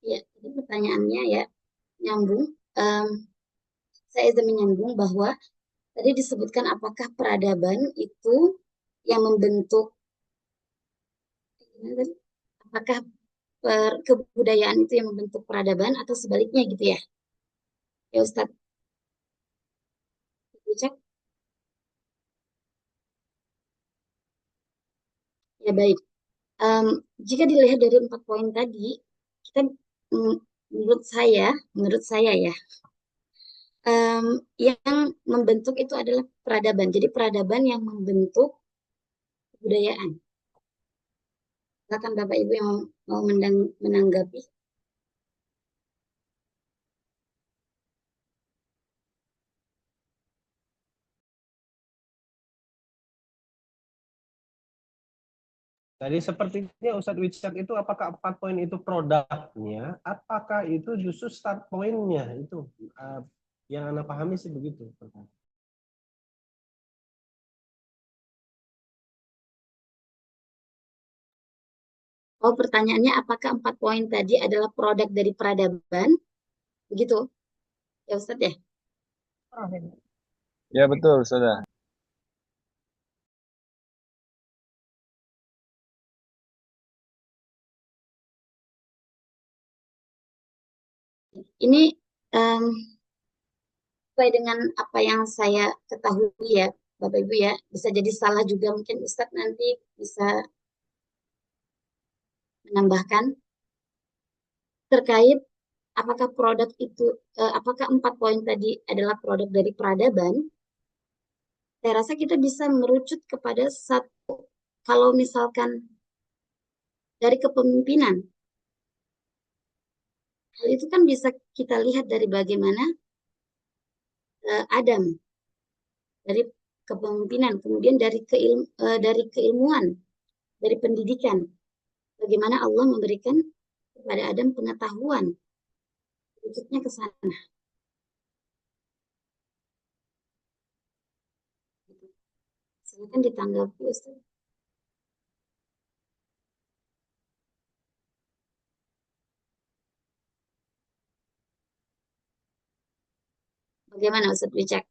ya, ini pertanyaannya ya nyambung. Saya izin menyambung bahwa tadi disebutkan apakah peradaban itu yang membentuk, apakah kebudayaan itu yang membentuk peradaban atau sebaliknya gitu ya, ya Ustadz Wicek? Ya baik. Jika dilihat dari 4 poin tadi, kita mm, menurut saya ya, yang membentuk itu adalah peradaban. Jadi peradaban yang membentuk kebudayaan. Silakan Bapak Ibu yang mau menanggapi.
Tadi sepertinya Ustadz Wicak itu apakah 4 poin itu produknya, apakah itu justru start poinnya itu yang Anda pahami sih begitu.
Oh, pertanyaannya apakah 4 poin tadi adalah produk dari peradaban? Begitu, ya Ustadz ya?
Ya betul Sada.
Ini sesuai dengan apa yang saya ketahui ya, Bapak Ibu ya. Bisa jadi salah juga, mungkin Ustadz nanti bisa menambahkan terkait apakah produk itu, apakah 4 poin tadi adalah produk dari peradaban. Saya rasa kita bisa merucut kepada satu kalau misalkan dari kepemimpinan, hal itu kan bisa kita lihat dari bagaimana Adam, dari kepemimpinan, kemudian dari keilmuan, dari pendidikan, bagaimana Allah memberikan kepada Adam pengetahuan, wujudnya ke sana. Silakan ditanggapi, Ustaz. Bagaimana Ustaz Wicak?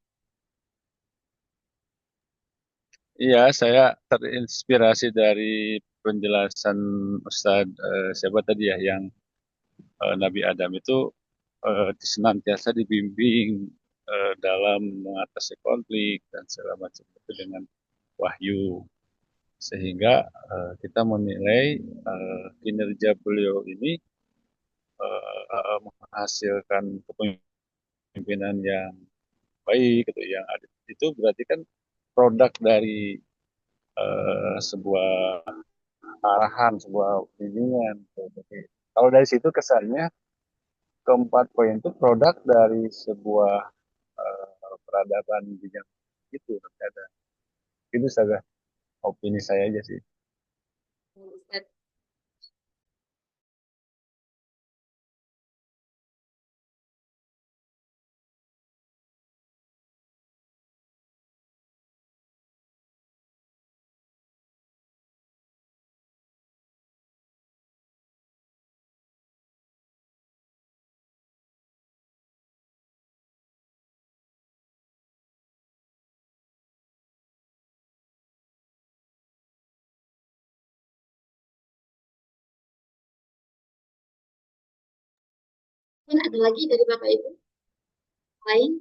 Iya, saya terinspirasi dari penjelasan Ustadz siapa tadi ya yang Nabi Adam itu senantiasa dibimbing dalam mengatasi konflik dan segala macam itu dengan wahyu, sehingga kita menilai kinerja beliau ini menghasilkan kepemimpinan yang baik gitu, yang ada itu berarti kan produk dari sebuah arahan, sebuah bimbingan. Jadi, kalau dari situ kesannya keempat poin itu produk dari sebuah peradaban di zaman itu ternyata. Itu saja opini saya aja sih.
Ustaz.
Mungkin ada lagi dari Bapak Ibu lain?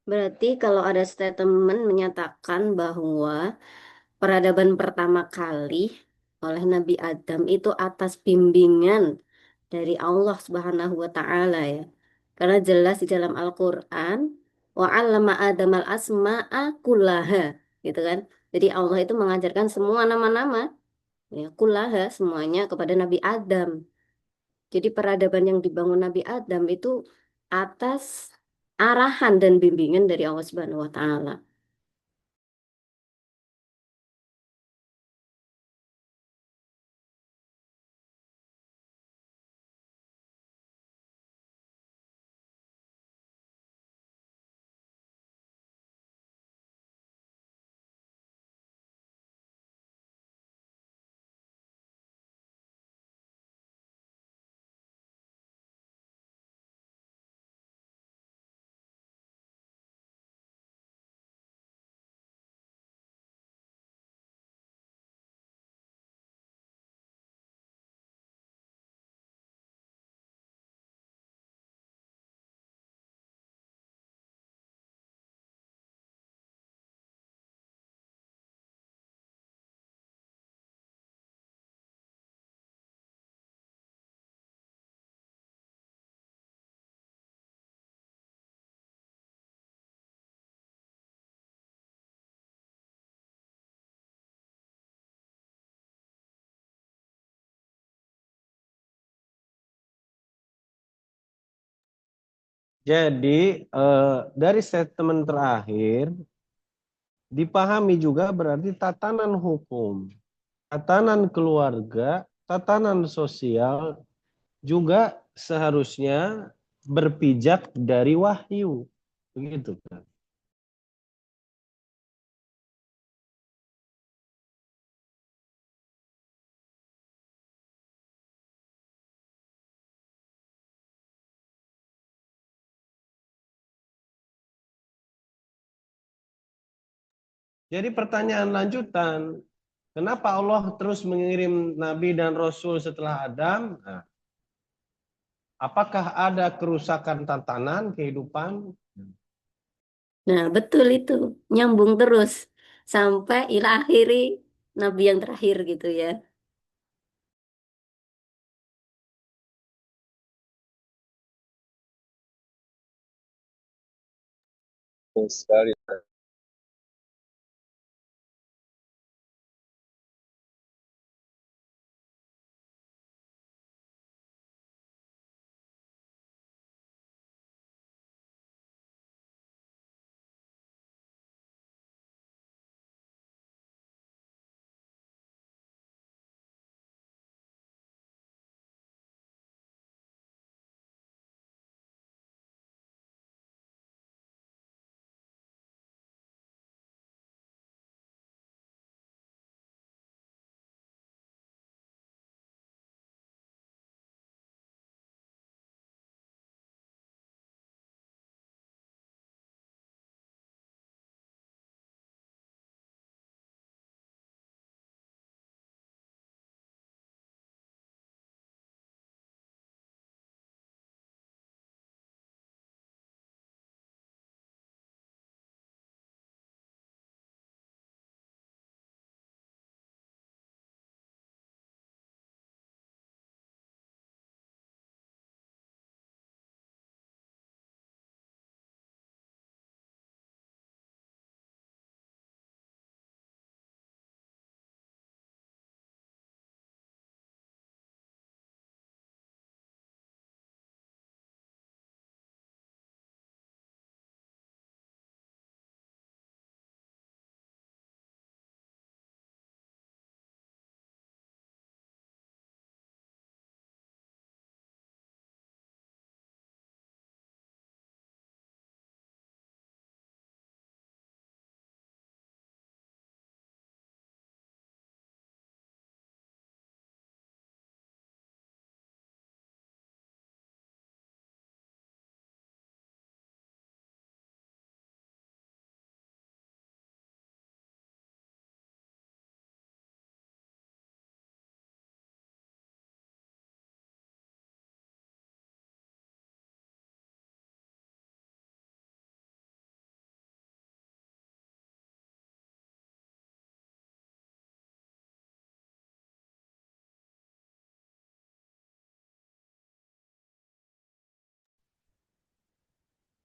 Berarti kalau ada statement menyatakan bahwa peradaban pertama kali oleh Nabi Adam itu atas bimbingan dari Allah Subhanahu wa taala ya. Karena jelas di dalam Al-Qur'an wa 'allama Adam al-asma'a kullaha gitu kan. Jadi Allah itu mengajarkan semua nama-nama ya kullaha semuanya kepada Nabi Adam. Jadi peradaban yang dibangun Nabi Adam itu atas arahan dan bimbingan dari Allah Subhanahu wa taala.
Jadi dari statement terakhir dipahami juga berarti tatanan hukum, tatanan keluarga, tatanan sosial juga seharusnya berpijak dari wahyu. Begitu kan? Jadi pertanyaan lanjutan, kenapa Allah terus mengirim Nabi dan Rasul setelah Adam? Nah, apakah ada kerusakan tatanan kehidupan?
Nah, betul itu. Nyambung terus sampai ila akhiri nabi yang terakhir gitu ya.
betul sekali.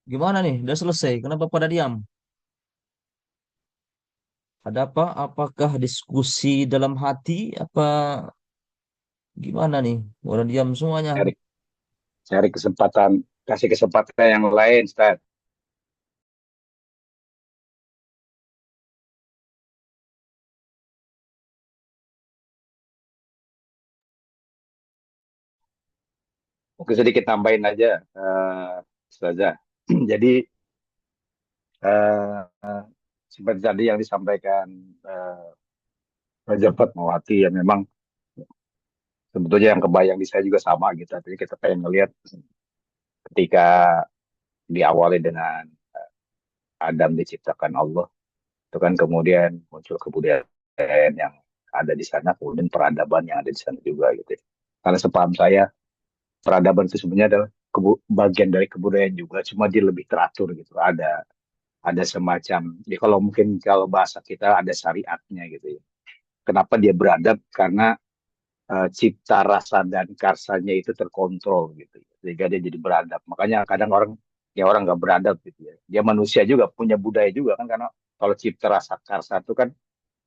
Gimana nih? Udah selesai. Kenapa pada diam? Ada apa? Apakah diskusi dalam hati? Apa gimana nih? Orang diam semuanya.
Cari, cari kesempatan, kasih kesempatan yang lain, Ustaz. Mungkin sedikit tambahin aja, Ustazah. Jadi, eh, seperti tadi yang disampaikan eh, Raja Fatmawati, ya memang sebetulnya yang kebayang di saya juga sama gitu. Artinya kita pengen ngelihat ketika diawali dengan Adam diciptakan Allah, itu kan kemudian muncul kebudayaan yang ada di sana, kemudian peradaban yang ada di sana juga gitu. Karena sepaham saya, peradaban itu sebenarnya adalah bagian dari kebudayaan juga, cuma dia lebih teratur gitu. Ada semacam, ya kalau mungkin kalau bahasa kita ada syariatnya gitu ya. Kenapa dia beradab? Karena cipta rasa dan karsanya itu terkontrol gitu ya. Sehingga dia jadi beradab. Makanya kadang orang ya orang nggak beradab gitu ya. Dia manusia juga punya budaya juga kan, karena kalau cipta rasa karsa itu kan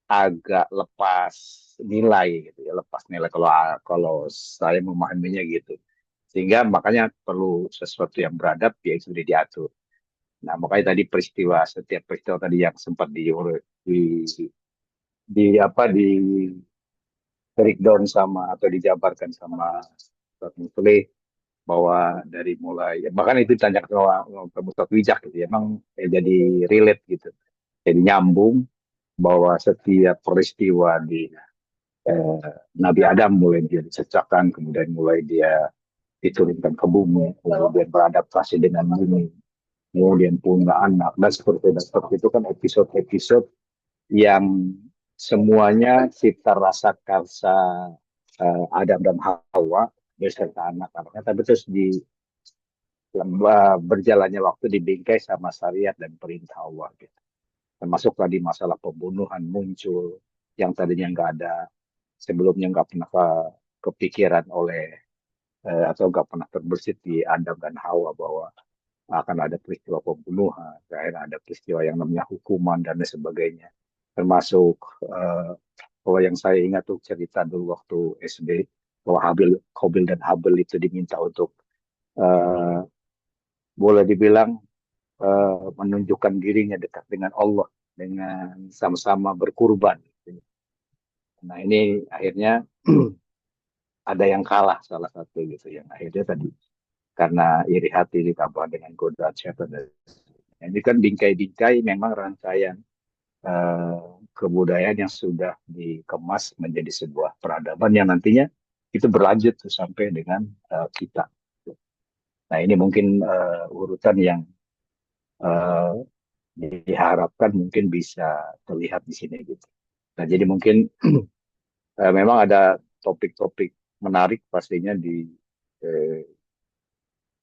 agak lepas nilai gitu ya, lepas nilai kalau kalau saya memahaminya gitu. Sehingga makanya perlu sesuatu yang beradab, yaitu sudah diatur. Nah, makanya tadi setiap peristiwa tadi yang sempat di, di apa di breakdown sama atau dijabarkan sama Ustaz Musli, bahwa dari mulai bahkan itu ditanya ke Ustaz Wijak gitu ya, emang jadi relate gitu, jadi nyambung bahwa setiap peristiwa di eh, Nabi Adam, mulai dia diciptakan, kemudian mulai dia diturunkan ke bumi, kemudian beradaptasi dengan bumi, kemudian punya anak, dan seperti itu kan episode-episode yang semuanya cipta rasa karsa Adam dan Hawa beserta anak-anaknya, tapi terus berjalannya waktu dibingkai sama syariat dan perintah Allah gitu. Termasuk tadi masalah pembunuhan muncul yang tadinya nggak ada, sebelumnya nggak pernah kepikiran oleh atau nggak pernah terbersit di Adam dan Hawa, bahwa akan ada peristiwa pembunuhan, kemudian ada peristiwa yang namanya hukuman dan lain sebagainya. Termasuk kalau yang saya ingat tuh cerita dulu waktu SD, bahwa Qabil dan Habil itu diminta untuk eh, boleh dibilang menunjukkan dirinya dekat dengan Allah dengan sama-sama berkurban. Nah ini akhirnya ada yang kalah salah satu gitu yang akhirnya tadi karena iri hati ditambah dengan godaan syaitan. Ini kan bingkai-bingkai memang rangkaian eh, kebudayaan yang sudah dikemas menjadi sebuah peradaban yang nantinya itu berlanjut tuh sampai dengan kita. Nah ini mungkin urutan yang eh, diharapkan mungkin bisa terlihat di sini gitu. Nah jadi mungkin memang ada topik-topik menarik pastinya di eh,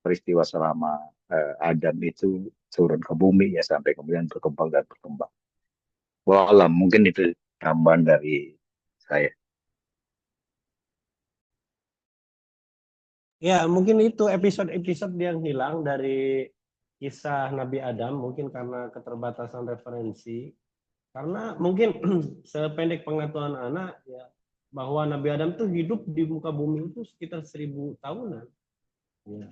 peristiwa selama Adam itu turun ke bumi ya sampai kemudian berkembang dan berkembang. Walau mungkin itu tambahan dari saya.
Ya, mungkin itu episode-episode yang hilang dari kisah Nabi Adam, mungkin karena keterbatasan referensi. Karena mungkin sependek pengetahuan anak, ya, bahwa Nabi Adam tuh hidup di muka bumi itu sekitar 1.000 tahunan. Ya.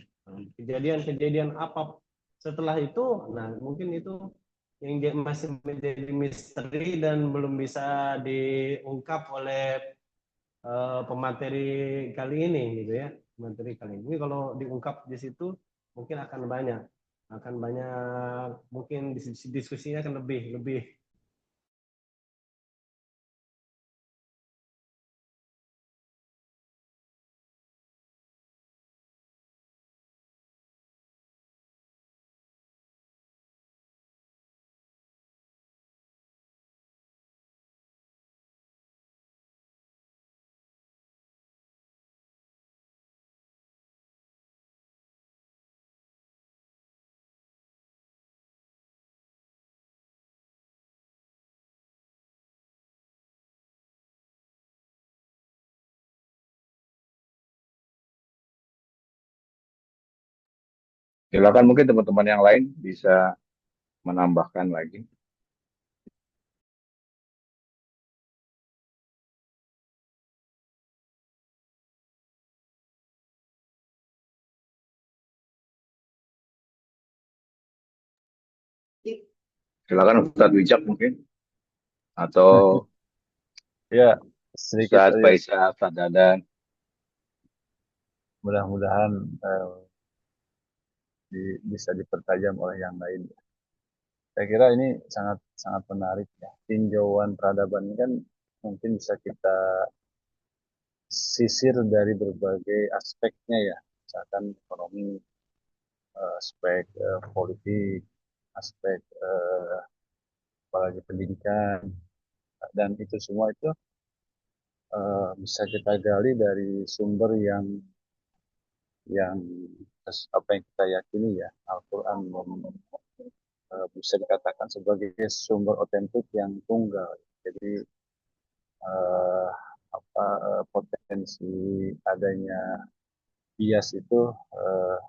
Kejadian-kejadian apa setelah itu, nah mungkin itu yang masih menjadi misteri dan belum bisa diungkap oleh pemateri kali ini gitu ya. Pemateri kali ini kalau diungkap di situ mungkin akan banyak mungkin diskusinya akan lebih lebih.
Silakan mungkin teman-teman yang lain bisa menambahkan lagi. Silakan Ustadz Wijak mungkin atau
Ya, sedikit
Ustadz
saja.
Faisal, Ustadz Dadan.
Mudah-mudahan bisa dipertajam oleh yang lain. Saya kira ini sangat sangat menarik ya. Tinjauan peradaban ini kan mungkin bisa kita sisir dari berbagai aspeknya ya, misalkan ekonomi, aspek politik, aspek apalagi pendidikan, dan itu semua itu bisa kita gali dari sumber yang apa yang kita yakini ya, Al-Quran bisa dikatakan sebagai sumber otentik yang tunggal. Jadi eh, potensi adanya bias itu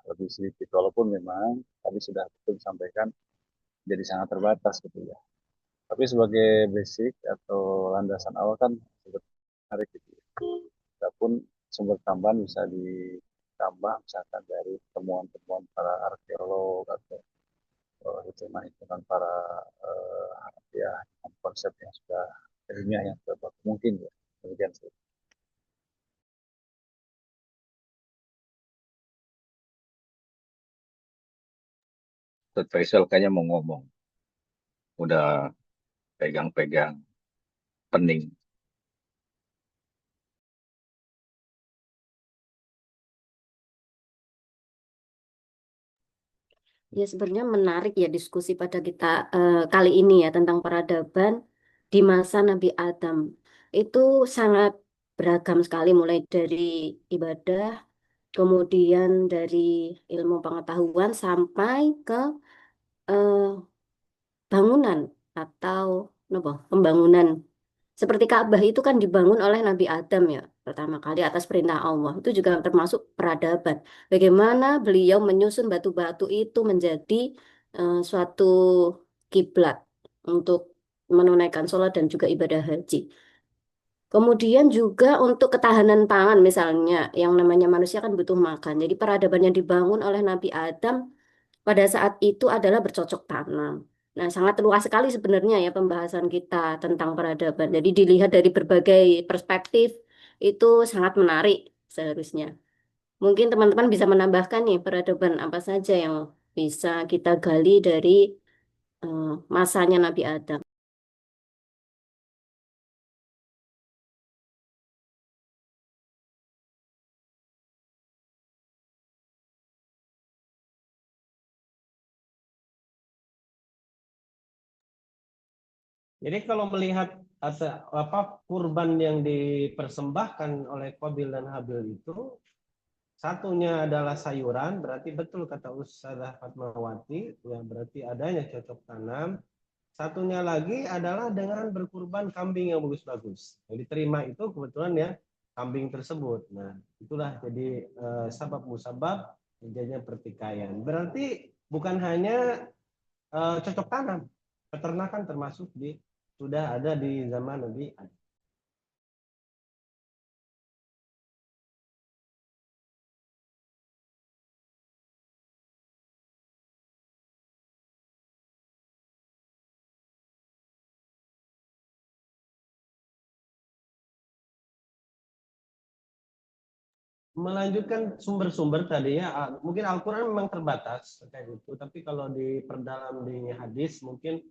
lebih sedikit, walaupun memang tadi sudah betul disampaikan jadi sangat terbatas gitu ya. Tapi sebagai basic atau landasan awal kan menarik gitu ya. Walaupun sumber tambahan bisa ditambah misalkan dari temuan-temuan para arkeolog atau hitungan-hitungan para ya konsep yang sudah ilmiah yang sudah mungkin ya demikian sih.
Ustadz Faisal kayaknya mau ngomong. Udah pegang-pegang pening.
Ya, sebenarnya menarik ya diskusi pada kita kali ini ya tentang peradaban di masa Nabi Adam. Itu sangat beragam sekali mulai dari ibadah, kemudian dari ilmu pengetahuan sampai ke eh, bangunan atau pembangunan Seperti Ka'bah itu kan dibangun oleh Nabi Adam ya, pertama kali atas perintah Allah. Itu juga termasuk peradaban. Bagaimana beliau menyusun batu-batu itu menjadi suatu kiblat untuk menunaikan sholat dan juga ibadah haji. Kemudian juga untuk ketahanan pangan misalnya, yang namanya manusia kan butuh makan. Jadi peradaban yang dibangun oleh Nabi Adam pada saat itu adalah bercocok tanam. Nah, sangat luas sekali sebenarnya ya pembahasan kita tentang peradaban. Jadi dilihat dari berbagai perspektif itu sangat menarik seharusnya. Mungkin teman-teman bisa menambahkan nih peradaban apa saja yang bisa kita gali dari eh, masanya Nabi Adam.
Jadi kalau melihat apa kurban yang dipersembahkan oleh Qabil dan Habil itu, satunya adalah sayuran, berarti betul kata Ustazah Fatmawati, ya berarti adanya cocok tanam. Satunya lagi adalah dengan berkurban kambing yang bagus-bagus. Yang diterima itu kebetulan ya kambing tersebut. Nah, itulah jadi sabab musabab terjadinya pertikaian. Berarti bukan hanya cocok tanam, peternakan termasuk sudah ada di zaman Nabi Adam. Melanjutkan sumber-sumber tadi ya, mungkin Al-Quran memang terbatas terkait itu, tapi kalau diperdalam di hadis, mungkin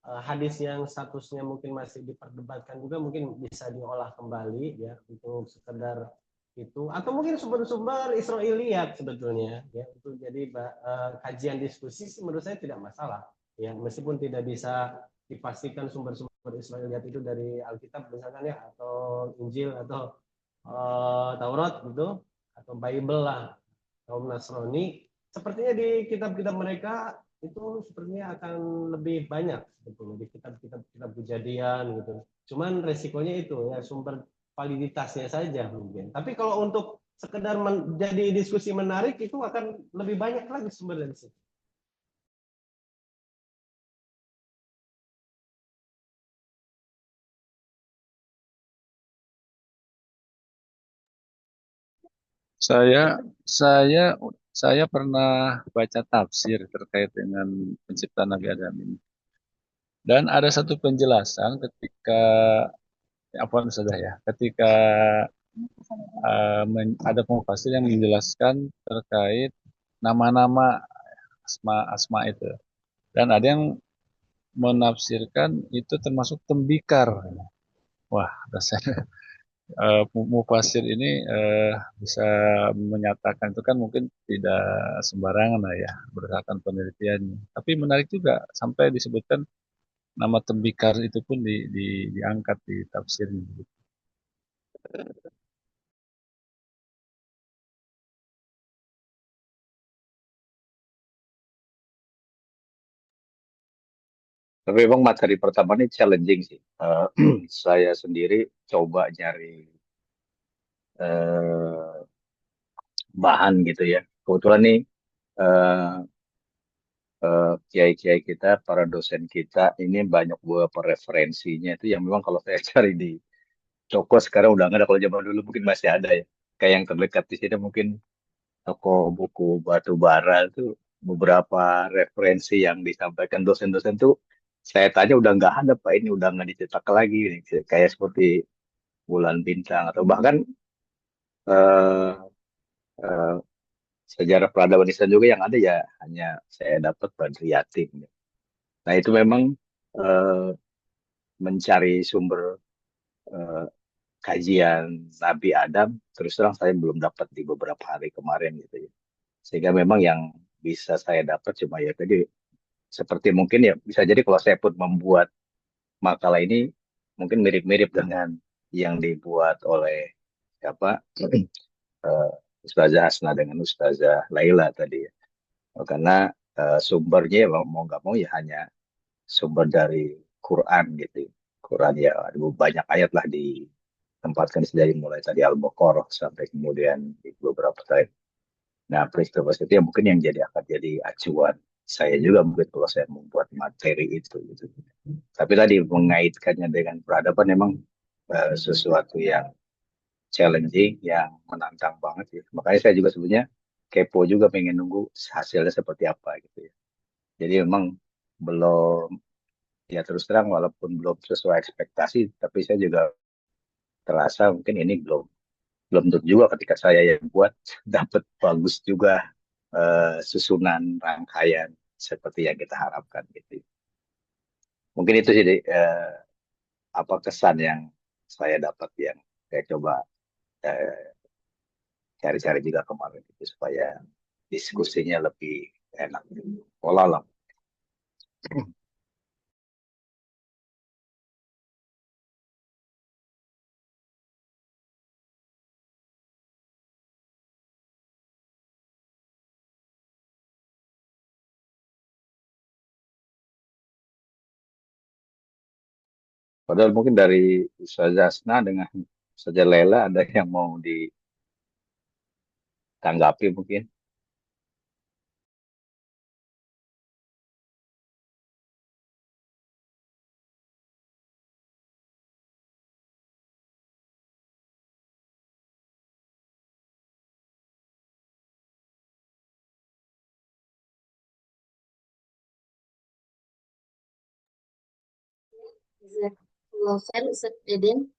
hadis yang statusnya mungkin masih diperdebatkan juga mungkin bisa diolah kembali ya untuk sekedar itu, atau mungkin sumber-sumber Israiliyat sebetulnya ya, untuk jadi kajian diskusi menurut saya tidak masalah ya, meskipun tidak bisa dipastikan sumber-sumber Israiliyat itu dari Alkitab misalkan ya, atau Injil, atau Taurat gitu, atau Bible lah kaum Nasrani, sepertinya di kitab-kitab mereka itu sepertinya akan lebih banyak sebetulnya di kitab-kitab Kejadian gitu. Cuman resikonya itu ya sumber validitasnya saja mungkin. Tapi kalau untuk sekedar menjadi diskusi menarik itu akan lebih banyak lagi sumber dari situ.
Saya saya saya pernah baca tafsir terkait dengan penciptaan Nabi Adam ini. Dan ada satu penjelasan ketika apa saja ya, ketika ada pemufasir yang menjelaskan terkait nama-nama asma itu. Dan ada yang menafsirkan itu termasuk tembikar. Wah, rasanya mufasir ini bisa menyatakan itu kan mungkin tidak sembarangan lah ya berdasarkan penelitiannya. Tapi menarik juga sampai disebutkan nama tembikar itu pun diangkat di tafsirnya.
Tapi memang materi pertama ini challenging sih. Saya sendiri coba nyari eh, bahan gitu ya. Kebetulan nih eh, kiai-kiai kita, para dosen kita ini banyak beberapa referensinya itu yang memang kalau saya cari di toko sekarang udah nggak ada. Kalau zaman dulu mungkin masih ada ya. Kayak yang terdekat di sini mungkin toko buku batu bara itu beberapa referensi yang disampaikan dosen-dosen tuh saya tanya udah nggak ada Pak, ini udah nggak dicetak lagi nih. Kayak seperti Bulan Bintang atau bahkan eh, eh, sejarah peradaban Islam juga yang ada ya hanya saya dapat Badriyatin. Nah itu memang eh, mencari sumber eh, kajian Nabi Adam terus terang saya belum dapat di beberapa hari kemarin gitu ya. Sehingga memang yang bisa saya dapat cuma ya tadi seperti mungkin ya bisa jadi kalau saya pun membuat makalah ini mungkin mirip-mirip dengan yang dibuat oleh siapa eh, Ustazah Hasna dengan Ustazah Laila tadi ya. Karena sumbernya ya mau nggak mau ya hanya sumber dari Quran gitu. Quran ya ada banyak ayat lah ditempatkan dari mulai tadi Al-Baqarah sampai kemudian di beberapa ayat. Nah, peristiwa itu yang mungkin yang akan jadi acuan saya juga mungkin kalau saya membuat materi itu gitu. Tapi tadi mengaitkannya dengan peradaban memang sesuatu yang challenging, yang menantang banget ya. Makanya saya juga sebenarnya kepo juga pengen nunggu hasilnya seperti apa gitu ya. Jadi memang belum, ya terus terang walaupun belum sesuai ekspektasi, tapi saya juga terasa mungkin ini belum belum tentu juga ketika saya yang buat dapat bagus juga susunan rangkaian seperti yang kita harapkan gitu. Mungkin itu jadi apa kesan yang saya dapat yang saya coba eh, cari-cari juga kemarin itu supaya diskusinya lebih enak. Pola lah. Padahal mungkin dari Ustazah Asna dengan Ustazah Lela ada yang mau ditanggapi mungkin.
Jazakallah khair Ustaz Deden.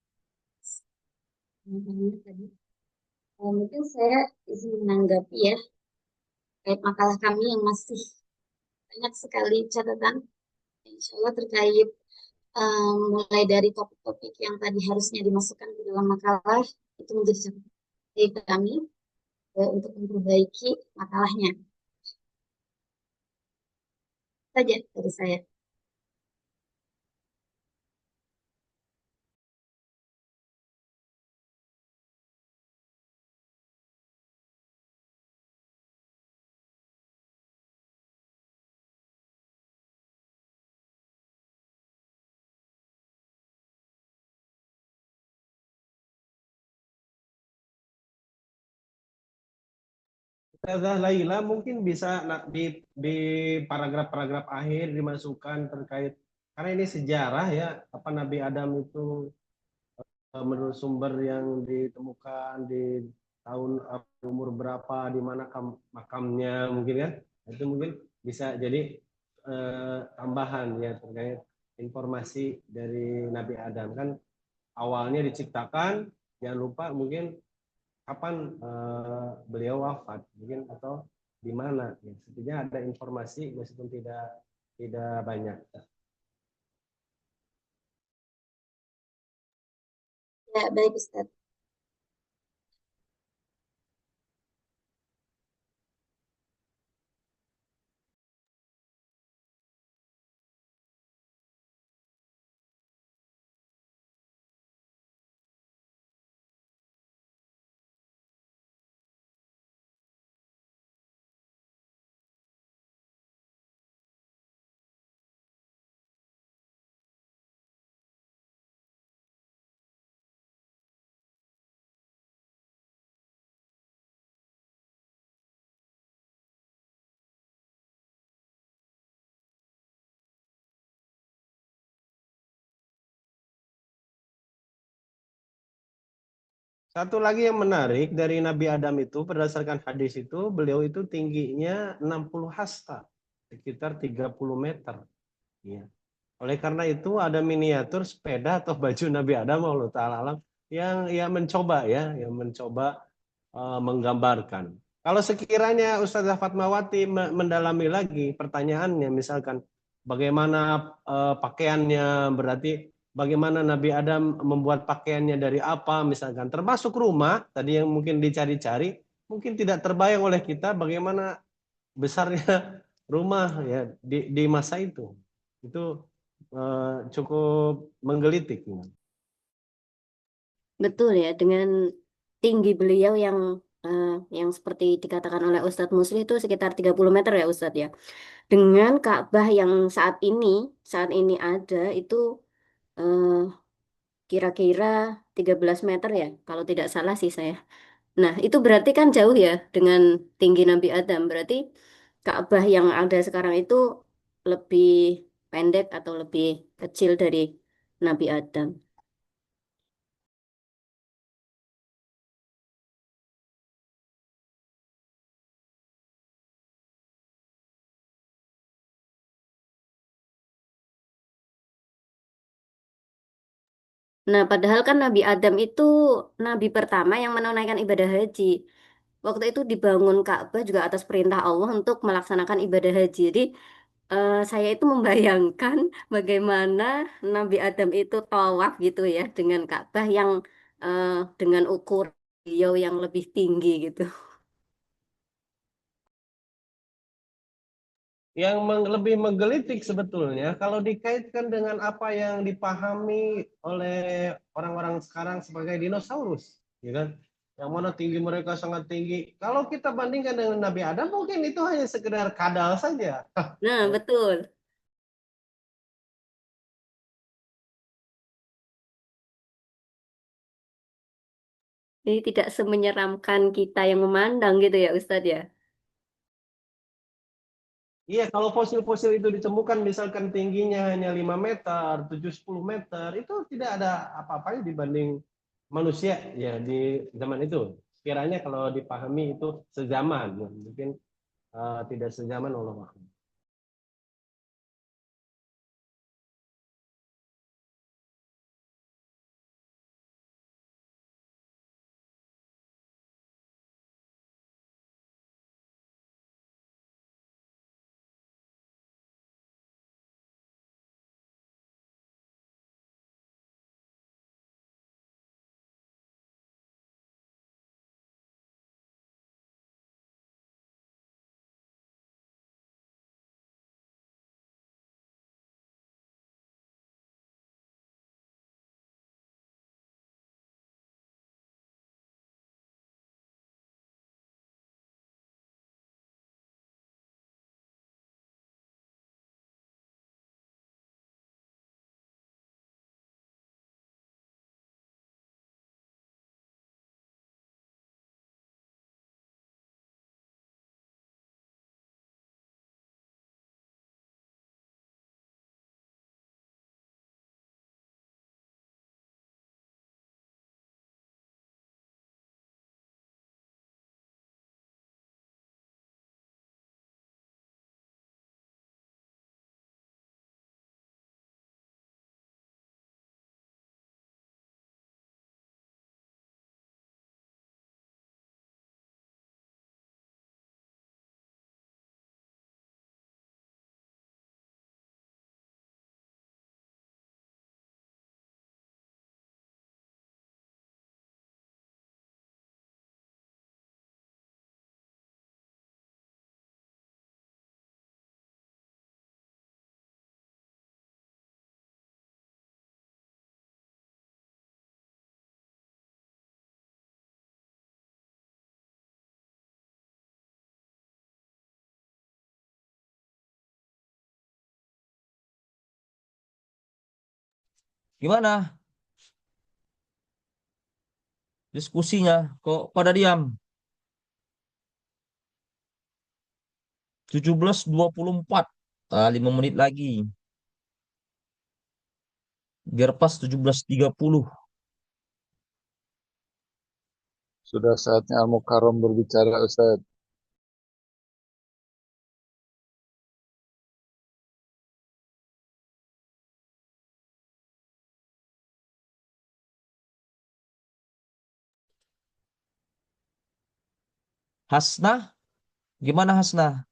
Tadi. Mungkin saya izin menanggapi ya terkait makalah kami yang masih banyak sekali catatan, insya Allah terkait mulai dari topik-topik yang tadi harusnya dimasukkan ke dalam makalah itu menjadi catatan dari kami untuk memperbaiki makalahnya. Saja dari saya.
Ustazah Laila mungkin bisa di paragraf-paragraf akhir dimasukkan terkait, karena ini sejarah ya, apa Nabi Adam itu menurut sumber yang ditemukan di tahun umur berapa, di mana makamnya mungkin ya, itu mungkin bisa jadi tambahan ya terkait informasi dari Nabi Adam kan awalnya diciptakan, jangan lupa mungkin kapan beliau wafat mungkin atau di mana ya. Setidaknya ada informasi meskipun tidak banyak.
Ya, baik Ustaz.
Satu lagi yang menarik dari Nabi Adam itu berdasarkan hadis itu, beliau itu tingginya 60 hasta, sekitar 30 meter. Ya. Oleh karena itu ada miniatur sepeda atau baju Nabi Adam Allah taala alam yang mencoba ya, yang mencoba menggambarkan. Kalau sekiranya Ustazah Fatmawati mendalami lagi pertanyaannya, misalkan bagaimana pakaiannya, berarti bagaimana Nabi Adam membuat pakaiannya dari apa, misalkan termasuk rumah tadi yang mungkin dicari-cari, mungkin tidak terbayang oleh kita bagaimana besarnya rumah ya di masa itu. Itu cukup menggelitik.
Betul ya, dengan tinggi beliau yang seperti dikatakan oleh Ustadz Musli itu sekitar 30 meter ya Ustadz ya. Dengan Ka'bah yang saat ini ada itu eh, kira-kira 13 meter ya, kalau tidak salah sih saya. Nah, itu berarti kan jauh ya dengan tinggi Nabi Adam. Berarti Ka'bah yang ada sekarang itu lebih pendek atau lebih kecil dari Nabi Adam. Nah, padahal kan Nabi Adam itu nabi pertama yang menunaikan ibadah haji. Waktu itu dibangun Ka'bah juga atas perintah Allah untuk melaksanakan ibadah haji. Jadi, saya itu membayangkan bagaimana Nabi Adam itu tawaf gitu ya dengan Ka'bah yang eh, dengan ukur beliau yang lebih tinggi gitu.
Yang lebih menggelitik sebetulnya kalau dikaitkan dengan apa yang dipahami oleh orang-orang sekarang sebagai dinosaurus, ya kan? Yang mana tinggi mereka sangat tinggi. Kalau kita bandingkan dengan Nabi Adam, mungkin itu hanya sekedar kadal saja.
Nah, betul. Jadi tidak semenyeramkan kita yang memandang gitu ya Ustadz ya.
Iya, kalau fosil-fosil itu ditemukan misalkan tingginya hanya 5 meter, 7-10 meter, itu tidak ada apa-apanya dibanding manusia ya di zaman itu. Kiranya kalau dipahami itu sezaman, mungkin tidak sezaman Allah.
Gimana diskusinya? Kok pada diam? 17.24. 5 menit lagi. Biar pas 17.30.
Sudah saatnya Al-Mukarram berbicara, Ustaz.
Hasnah, gimana Hasnah?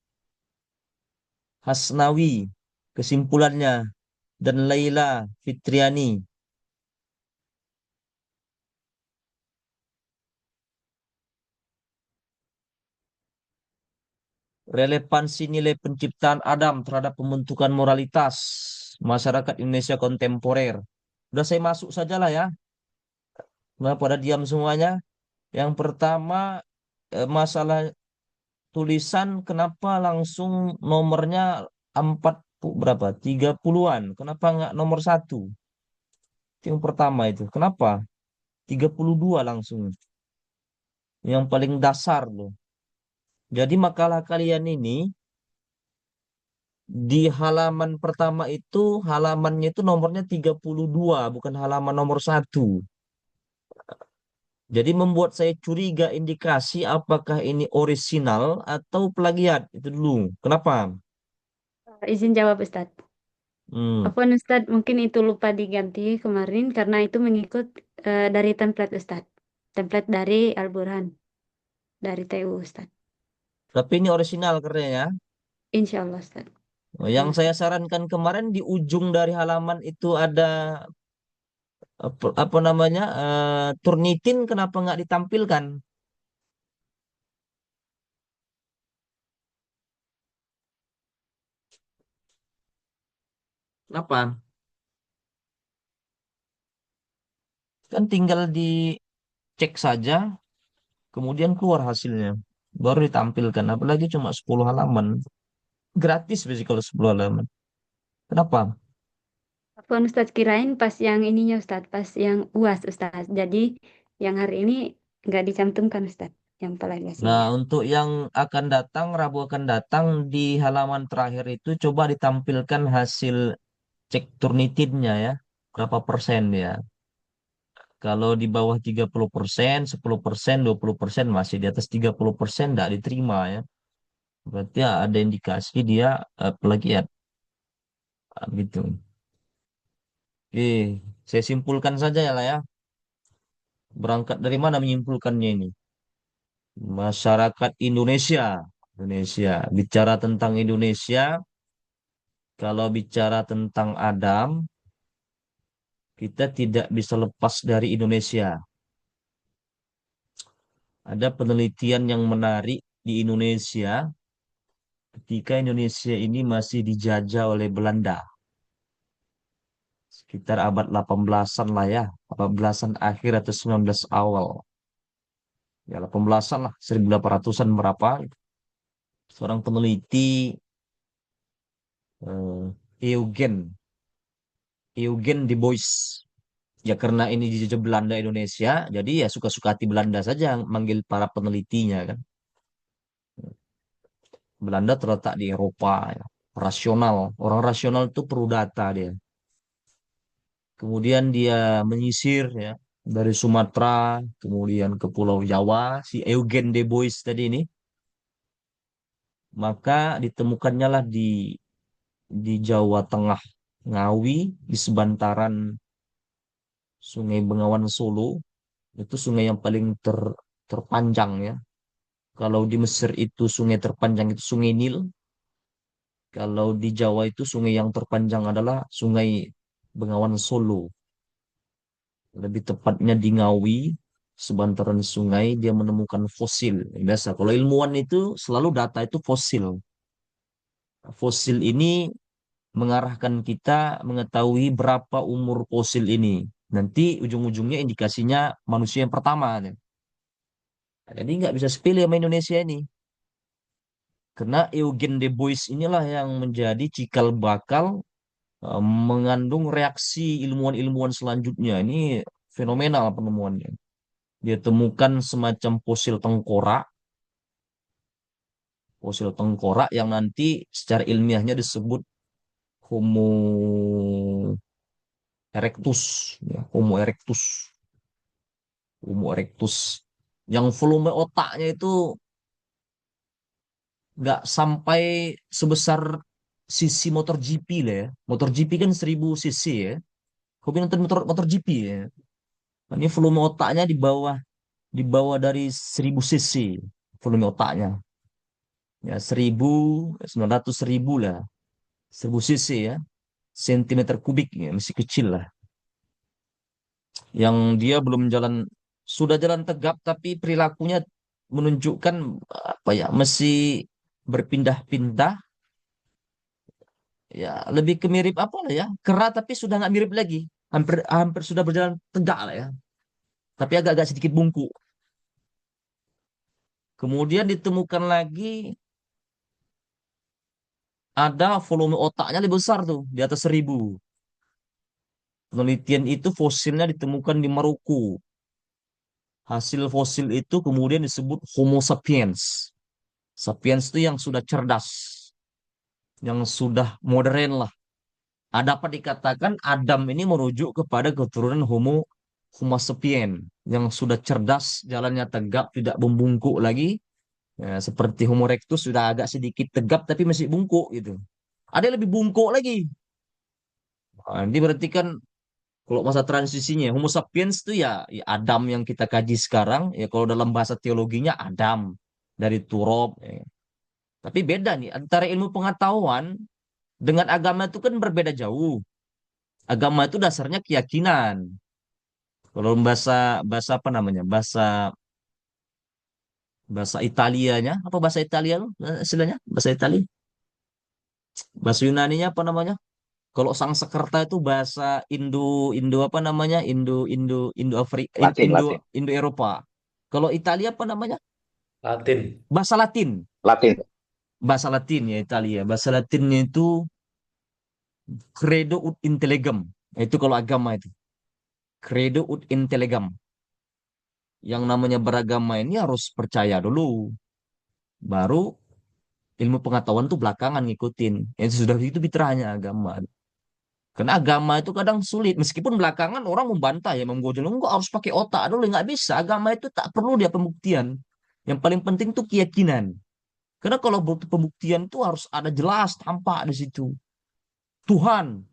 Hasnawi, kesimpulannya. Dan Laila Fitriani. Relevansi nilai penciptaan Adam terhadap pembentukan moralitas masyarakat Indonesia kontemporer. Udah saya masuk sajalah ya. Nah, pada diam semuanya. Yang pertama, masalah tulisan kenapa langsung nomornya 40 berapa? 30-an. Kenapa nggak nomor 1? Itu yang pertama itu. Kenapa? 32 langsung. Yang paling dasar loh. Jadi makalah kalian ini di halaman pertama itu halamannya itu nomornya 32 bukan halaman nomor 1. Jadi membuat saya curiga indikasi apakah ini orisinal atau plagiat. Itu dulu. Kenapa?
Izin jawab Ustadz.
Hmm.
Afwan Ustadz, mungkin itu lupa diganti kemarin karena itu mengikut dari template Ustadz. Template dari Al-Burhan, dari TU Ustadz.
Tapi ini orisinal karenanya.
Insya Allah Ustadz.
Yang
Sama
saya
Ustadz.
sarankan kemarin di ujung dari halaman itu ada apa namanya Turnitin kenapa nggak ditampilkan? Kenapa? Kan tinggal dicek saja, kemudian keluar hasilnya. Baru ditampilkan. Apalagi cuma 10 halaman. Gratis sih kalau 10 halaman. Kenapa?
Afwan Ustadz, kirain pas yang ininya Ustadz, pas yang UAS Ustadz. Jadi yang hari ini nggak dicantumkan Ustadz, yang
Nah,
plagiasinya.
untuk yang akan datang, Rabu akan datang di halaman terakhir itu coba ditampilkan hasil cek Turnitinnya ya. Berapa persen ya? Kalau di bawah 30%, 10%, 20% masih di atas 30% tidak diterima ya. Berarti ya ada indikasi dia plagiat. Gitu. Oke, saya simpulkan saja ya lah ya. Berangkat dari mana menyimpulkannya ini? Masyarakat Indonesia. Indonesia. Bicara tentang Indonesia, kalau bicara tentang Adam, kita tidak bisa lepas dari Indonesia. Ada penelitian yang menarik di Indonesia ketika Indonesia ini masih dijajah oleh Belanda. Sekitar abad 18-an lah ya. 18-an akhir atau 19 awal. Ya 18-an lah, 1800-an berapa. Seorang peneliti Eugen Eugen de Bois. Ya karena ini dijajah Belanda Indonesia, jadi ya suka-suka hati Belanda saja manggil para penelitinya kan. Belanda terletak di Eropa, ya. Rasional. Orang rasional itu perlu data dia. Kemudian dia menyisir ya dari Sumatera, kemudian ke Pulau Jawa, si Eugen de Bois tadi ini, maka ditemukannya lah di Jawa Tengah, Ngawi, di sebantaran Sungai Bengawan Solo, itu sungai yang paling terpanjang ya. Kalau di Mesir itu sungai terpanjang itu Sungai Nil. Kalau di Jawa itu sungai yang terpanjang adalah Sungai Bengawan Solo. Lebih tepatnya di Ngawi, sebantaran sungai dia menemukan fosil. Biasa, kalau ilmuwan itu selalu data itu fosil. Fosil ini mengarahkan kita mengetahui berapa umur fosil ini. Nanti ujung-ujungnya indikasinya manusia yang pertama. Jadi nggak bisa sepilih sama Indonesia ini. Karena Eugen de Bois inilah yang menjadi cikal bakal mengandung reaksi ilmuwan-ilmuwan selanjutnya. Ini fenomenal penemuannya. Dia temukan semacam fosil tengkorak yang nanti secara ilmiahnya disebut Homo erectus, ya, Homo erectus, yang volume otaknya itu nggak sampai sebesar sisi motor GP lah ya. Motor GP kan 1000 cc ya. Hobi nonton motor motor GP ya. Nah, ini volume otaknya di bawah dari 1000 cc volume otaknya. Ya 1900 ribu lah. 1000 cc ya. Sentimeter kubik ya, masih kecil lah. Yang dia belum jalan, sudah jalan tegap tapi perilakunya menunjukkan apa ya, masih berpindah-pindah. Ya lebih ke mirip apa lah ya, kera tapi sudah nggak mirip lagi, hampir hampir sudah berjalan tegak lah ya, tapi agak-agak sedikit bungkuk. Kemudian ditemukan lagi ada volume otaknya lebih besar tuh di atas 1000. Penelitian itu fosilnya ditemukan di Maluku. Hasil fosil itu kemudian disebut Homo sapiens. Sapiens itu yang sudah cerdas, yang sudah modern lah. Dapat dikatakan Adam ini merujuk kepada keturunan Homo sapien yang sudah cerdas, jalannya tegap, tidak membungkuk lagi. Ya, seperti Homo erectus sudah agak sedikit tegap tapi masih bungkuk gitu. Ada yang lebih bungkuk lagi. Ini berarti kan kalau masa transisinya Homo sapiens itu ya Adam yang kita kaji sekarang ya kalau dalam bahasa teologinya Adam dari turab. Ya. Tapi beda nih antara ilmu pengetahuan dengan agama itu kan berbeda jauh. Agama itu dasarnya keyakinan. Kalau bahasa bahasa apa namanya? Bahasa bahasa Italianya apa bahasa Italia lu? Istilahnya bahasa Italia. Bahasa Yunaninya apa namanya? Kalau Sanskerta itu bahasa Indo Indo apa namanya? Indo Afrika
Latin,
Indo
Latin,
Indo Eropa. Kalau Italia apa namanya?
Latin.
Bahasa Latin.
Latin.
Bahasa Latin ya Italia. Bahasa Latinnya itu Credo ut Intellegem. Itu kalau agama itu. Credo ut Intellegem. Yang namanya beragama ini harus percaya dulu. Baru ilmu pengetahuan tuh belakangan ngikutin. Yang sudah itu fitrahnya agama. Karena agama itu kadang sulit. Meskipun belakangan orang membantah ya, menggojol. Enggak harus pakai otak dulu. Nggak bisa. Agama itu tak perlu dia pembuktian. Yang paling penting tuh keyakinan. Karena kalau butuh pembuktian itu harus ada jelas, tampak di situ. Tuhan.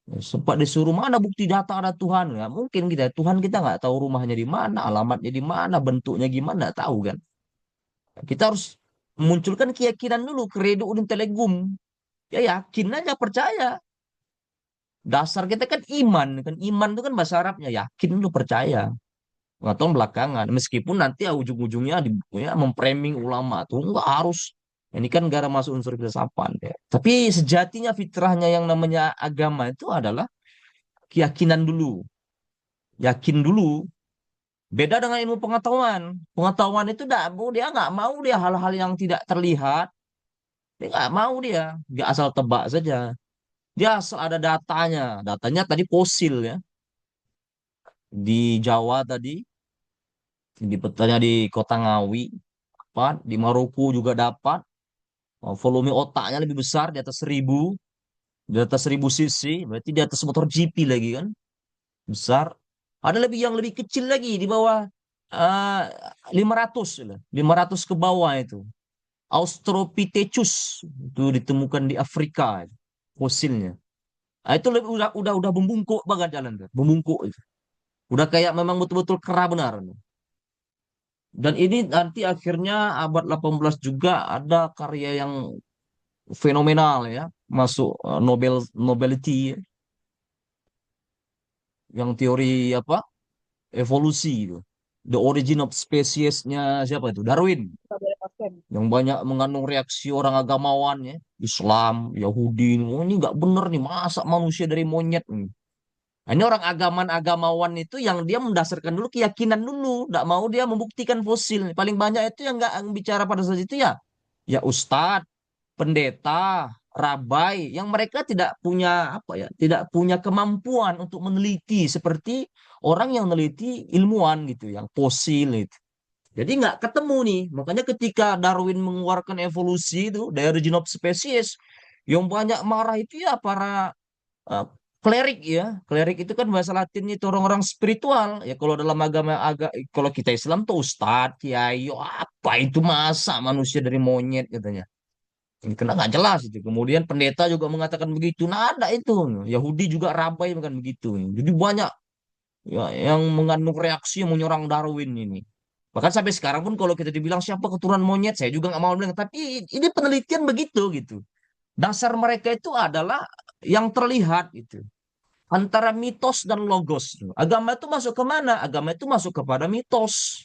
Ya, sempat disuruh mana bukti data ada Tuhan. Nggak mungkin kita. Tuhan kita nggak tahu rumahnya di mana, alamatnya di mana, bentuknya gimana. Nggak tahu kan. Kita harus memunculkan keyakinan dulu. Credo intellegum. Ya yakin aja, percaya. Dasar kita kan iman. Kan iman itu kan bahasa Arabnya. Yakin lu percaya. Pengetahuan belakangan. Meskipun nanti ujung-ujungnya di bukunya memframing ulama. Tuh nggak harus. Ini kan gara masuk unsur filsafat. Ya. Tapi sejatinya fitrahnya yang namanya agama itu adalah keyakinan dulu. Yakin dulu. Beda dengan ilmu pengetahuan. Pengetahuan itu dia nggak mau dia hal-hal yang tidak terlihat. Dia nggak mau dia asal tebak saja. Dia asal ada datanya. Datanya tadi fosil ya. Di Jawa tadi, di petanya di Kota Ngawi, dapat. Di Maluku juga dapat. Volume otaknya lebih besar di atas 1000, di atas 1000 cc, berarti di atas motor GP lagi kan, besar. Ada lebih yang lebih kecil lagi di bawah 500, 500 ke bawah itu. Australopithecus itu ditemukan di Afrika fosilnya. Nah, itu udah membungkuk banget jalan tuh, membungkuk itu. Udah kayak memang betul-betul kera benar. Dan ini nanti akhirnya abad 18 juga ada karya yang fenomenal ya, masuk Nobelity ya, yang teori apa? Evolusi itu. The Origin of Species-nya siapa itu? Darwin. Yang banyak mengandung reaksi orang agamawan ya, Islam, Yahudi. Oh, ini nggak bener nih, masa manusia dari monyet nih. Nah, ini orang agamawan itu yang dia mendasarkan dulu keyakinan dulu, nggak mau dia membuktikan fosil. Paling banyak itu yang nggak bicara pada saat itu ya ustadz, pendeta, rabai, yang mereka tidak punya apa ya, tidak punya kemampuan untuk meneliti seperti orang yang meneliti ilmuwan gitu, yang fosil itu. Jadi nggak ketemu nih. Makanya ketika Darwin mengeluarkan evolusi itu, The Origin of Species, yang banyak marah itu ya para uh, klerik ya. Klerik itu kan bahasa Latinnya itu orang-orang spiritual. Ya kalau dalam kalau kita Islam tuh ustadz, kiai, "Oh, apa itu masa manusia dari monyet," katanya. Ini kena nggak jelas itu. Kemudian pendeta juga mengatakan begitu. Nah ada itu. Yahudi juga rabai bukan begitu. Jadi banyak ya, yang mengandung reaksi yang menyerang Darwin ini. Bahkan sampai sekarang pun kalau kita dibilang siapa keturunan monyet, saya juga nggak mau bilang. Tapi ini penelitian begitu gitu. Dasar mereka itu adalah yang terlihat itu. Antara mitos dan logos. Agama itu masuk ke mana? Agama itu masuk kepada mitos.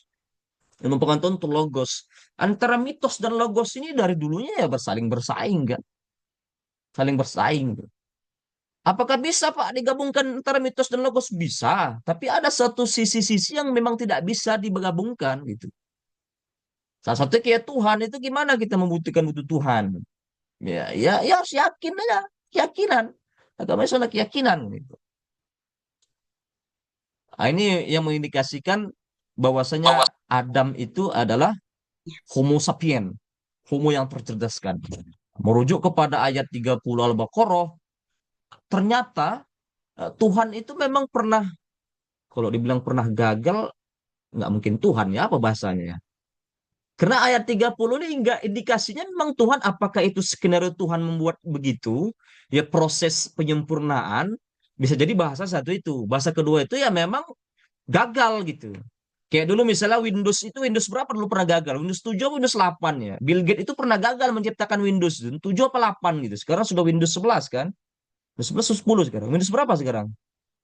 Ilmu pengetahuan itu logos. Antara mitos dan logos ini dari dulunya ya bersaling bersaing kan. Saling bersaing. Apakah bisa Pak digabungkan antara mitos dan logos? Bisa. Tapi ada satu sisi-sisi yang memang tidak bisa digabungkan gitu. Salah satu kayak Tuhan itu gimana kita membuktikan butuh Tuhan? Ya harus yakin aja. Keyakinan. Agama itu adalah keyakinan gitu. Ini yang mengindikasikan bahwasanya Adam itu adalah Homo sapien, Homo yang tercerdaskan. Merujuk kepada ayat 30 Al-Baqarah, ternyata Tuhan itu memang pernah, kalau dibilang pernah gagal, nggak mungkin Tuhan ya, apa bahasanya ya? Karena ayat 30 ini enggak indikasinya memang Tuhan, apakah itu skenario Tuhan membuat begitu, ya proses penyempurnaan, bisa jadi bahasa satu itu. Bahasa kedua itu ya memang gagal gitu. Kayak dulu misalnya Windows itu, Windows berapa dulu pernah gagal? Windows 7 atau Windows 8 ya. Bill Gates itu pernah gagal menciptakan Windows 7 apa 8 gitu. Sekarang sudah Windows 11 kan. Windows 11 atau 10 sekarang. Windows berapa sekarang?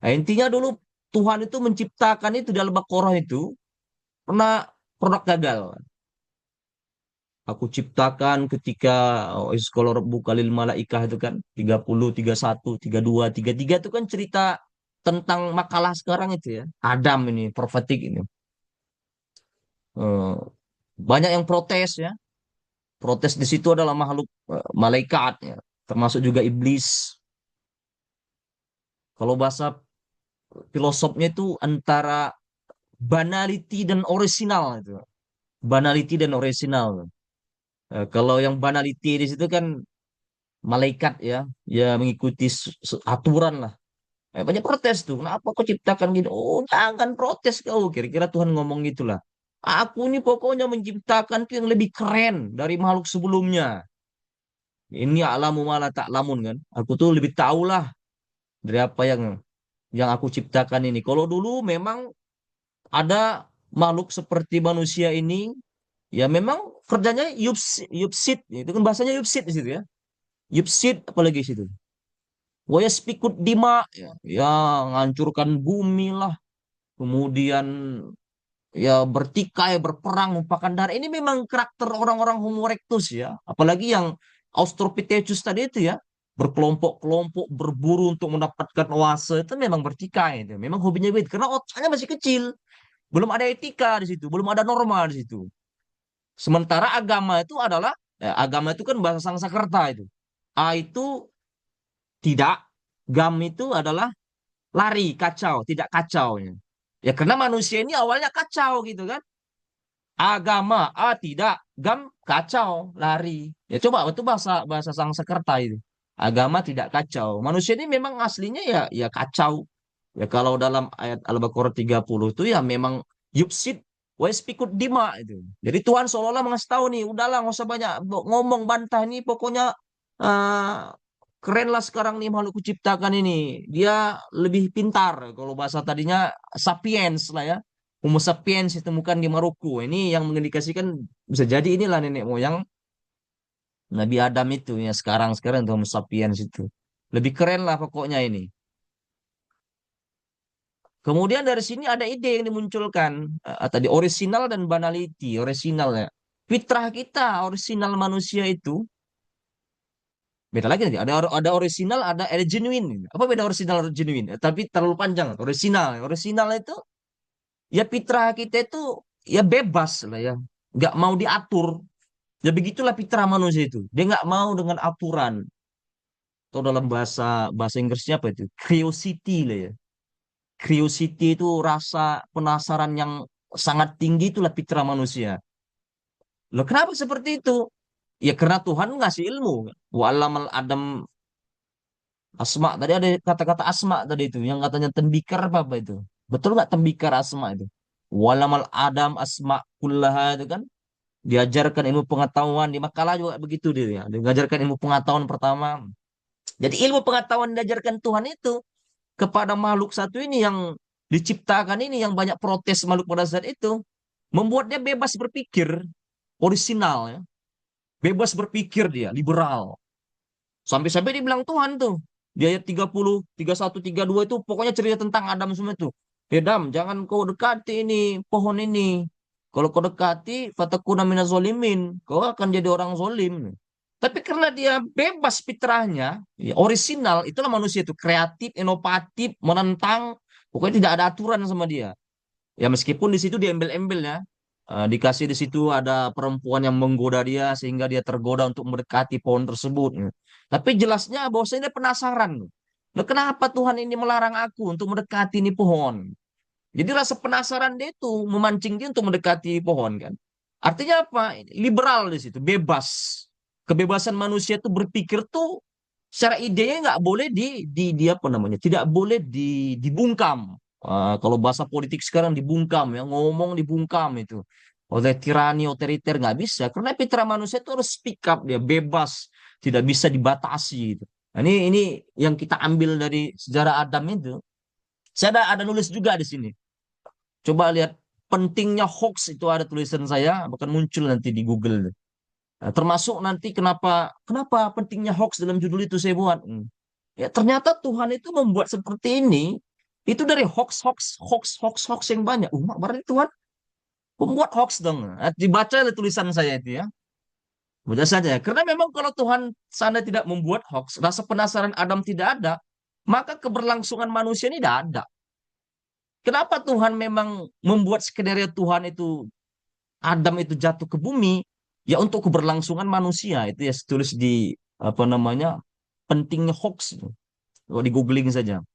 Nah, intinya dulu Tuhan itu menciptakan itu dalam Al-Baqarah itu pernah produk gagal. Aku ciptakan ketika Iskolo Rabbuka lil Malaikah itu kan 30, 31, 32, 33 itu kan cerita tentang makalah sekarang itu ya. Adam ini, profetik ini. Eh, Banyak yang protes ya. Protes di situ adalah makhluk malaikat ya. Termasuk juga iblis. Kalau bahasa filosofnya itu antara banality dan original itu. Banality dan original. Kalau yang banality di situ kan malaikat ya, ya mengikuti aturan lah. Banyak protes tuh. Kenapa kau ciptakan gini? Oh, jangan protes kau. Kira-kira Tuhan ngomong gitulah. Aku ini pokoknya menciptakan tuh yang lebih keren dari makhluk sebelumnya. Ini alamu malah tak lamun kan. Aku tuh lebih tahu lah dari apa yang aku ciptakan ini. Kalau dulu memang ada makhluk seperti manusia ini, ya memang kerjanya yupsit. Itu kan bahasanya yupsit di situ ya. Yupsit apalagi di situ. Waya spikut dima, ya, ya ngancurkan bumi lah. Kemudian ya bertikai, berperang, menumpahkan darah. Ini memang karakter orang-orang Homo erectus ya. Apalagi yang Australopithecus tadi itu ya. Berkelompok-kelompok berburu untuk mendapatkan oase itu memang bertikai. Itu. Memang hobinya begitu. Karena otaknya masih kecil. Belum ada etika di situ. Belum ada norma di situ. Sementara agama itu adalah, agama itu kan bahasa Sanskerta itu. A itu tidak, gam itu adalah lari, kacau, tidak kacau. Ya karena manusia ini awalnya kacau gitu kan. Agama, tidak, gam, kacau, lari. Ya coba itu bahasa bahasa Sanskerta itu. Agama tidak kacau. Manusia ini memang aslinya ya kacau. Ya kalau dalam ayat Al-Baqarah 30 itu ya memang yupsit wa pikut dima itu. Jadi Tuhan seolah-olah mengasih tahu nih, udahlah nggak usah banyak ngomong bantah ini, pokoknya uh, keren lah sekarang nih makhluk kuciptakan ini. Dia lebih pintar. Kalau bahasa tadinya sapiens lah ya. Homo sapiens ditemukan di Maroko. Ini yang mengindikasikan bisa jadi inilah nenek moyang Nabi Adam itu ya sekarang itu Homo sapiens itu. Lebih keren lah pokoknya ini. Kemudian dari sini ada ide yang dimunculkan tadi orisinal dan banality. Orisinal ya. Fitrah kita, orisinal manusia itu beda lagi nanti. Ada orisinal, ada genuine. Apa beda orisinal dan genuine? Tapi terlalu panjang. Orisinal, orisinal itu ya fitrah kita itu ya bebas lah ya, nggak mau diatur. Ya begitulah fitrah manusia itu. Dia nggak mau dengan aturan. Atau dalam bahasa bahasa Inggrisnya apa itu? Curiosity lah ya. Curiosity itu rasa penasaran yang sangat tinggi, itulah fitrah manusia. Loh kenapa seperti itu? Ya karena Tuhan ngasih ilmu. Wa'alamal Adam asma. Tadi ada kata-kata asma tadi itu. Yang katanya tembikar apa itu? Betul nggak tembikar asma itu? Wa'alamal Adam asma kullaha itu kan. Diajarkan ilmu pengetahuan. Di makalah juga begitu dia. Ya. Diajarkan ilmu pengetahuan pertama. Jadi ilmu pengetahuan diajarkan Tuhan itu kepada makhluk satu ini yang diciptakan ini, yang banyak protes makhluk pada saat itu, membuat dia bebas berpikir, orisinal ya. Bebas berpikir dia, liberal. Sampai-sampai dibilang Tuhan tuh. Di ayat 30, 31, 32 itu pokoknya cerita tentang Adam semua itu. Adam, jangan kau dekati ini, pohon ini. Kalau kau dekati, fatakuna minaz zolimin. Kau akan jadi orang zolim. Tapi karena dia bebas fitrahnya, ya, orisinal, itulah manusia itu. Kreatif, inovatif, menentang. Pokoknya tidak ada aturan sama dia. Ya meskipun di situ diembel-embel ya. Dikasih di situ ada perempuan yang menggoda dia sehingga dia tergoda untuk mendekati pohon tersebut. Tapi jelasnya bahwasanya dia penasaran. Loh, kenapa Tuhan ini melarang aku untuk mendekati ini pohon? Jadi rasa penasaran dia itu memancing dia untuk mendekati pohon kan. Artinya apa? Liberal di situ, bebas. Kebebasan manusia itu berpikir tuh secara idenya nggak boleh di apa namanya? Tidak boleh dibungkam. Kalau bahasa politik sekarang dibungkam ya, ngomong dibungkam itu. Oleh tirani otoriter nggak bisa karena fitrah manusia itu harus speak up, dia bebas, tidak bisa dibatasi itu. Nah, ini yang kita ambil dari sejarah Adam itu. Saya ada nulis juga di sini. Coba lihat pentingnya hoax itu, ada tulisan saya bahkan muncul nanti di Google. Nah, termasuk nanti kenapa pentingnya hoax dalam judul itu saya buat. Ya ternyata Tuhan itu membuat seperti ini itu dari hoax yang banyak. Berarti Tuhan membuat hoax dong. Nah, dibaca ada tulisan saya itu ya. Baca saja. Karena memang kalau Tuhan sana tidak membuat hoax, rasa penasaran Adam tidak ada, maka keberlangsungan manusia ini tidak ada. Kenapa Tuhan memang membuat skenario Tuhan itu Adam itu jatuh ke bumi? Ya untuk keberlangsungan manusia. Itu ya tulis di apa namanya pentingnya hoax. Kalau di googling saja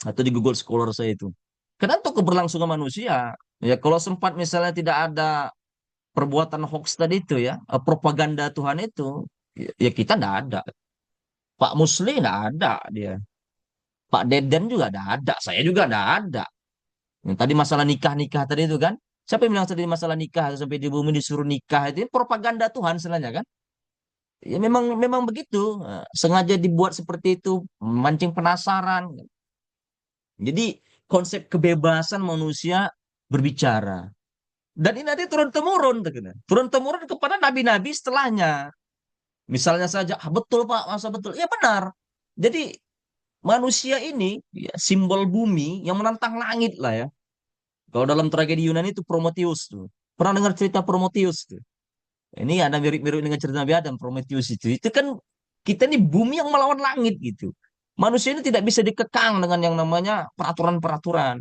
atau di Google Scholar saya itu. Karena untuk keberlangsungan manusia, ya kalau sempat misalnya tidak ada perbuatan hoax tadi itu ya, propaganda Tuhan itu, ya kita tidak ada. Pak Musli tidak ada dia. Pak Deden juga tidak ada. Saya juga tidak ada. Yang tadi masalah nikah-nikah tadi itu kan. Siapa yang bilang tadi masalah nikah sampai di bumi disuruh nikah itu propaganda Tuhan sebenarnya kan? Ya memang begitu. Sengaja dibuat seperti itu, memancing penasaran. Jadi konsep kebebasan manusia berbicara. Dan ini nanti turun-temurun, turun-temurun kepada nabi-nabi setelahnya. Misalnya saja, betul Pak, masa betul? Ya benar. Jadi manusia ini ya, simbol bumi yang menantang langit lah ya. Kalau dalam tragedi Yunani itu Prometheus tuh. Pernah dengar cerita Prometheus tuh? Ini ada mirip-mirip dengan cerita Nabi Adam, Prometheus itu. Itu kan kita ini bumi yang melawan langit gitu. Manusia ini tidak bisa dikekang dengan yang namanya peraturan-peraturan.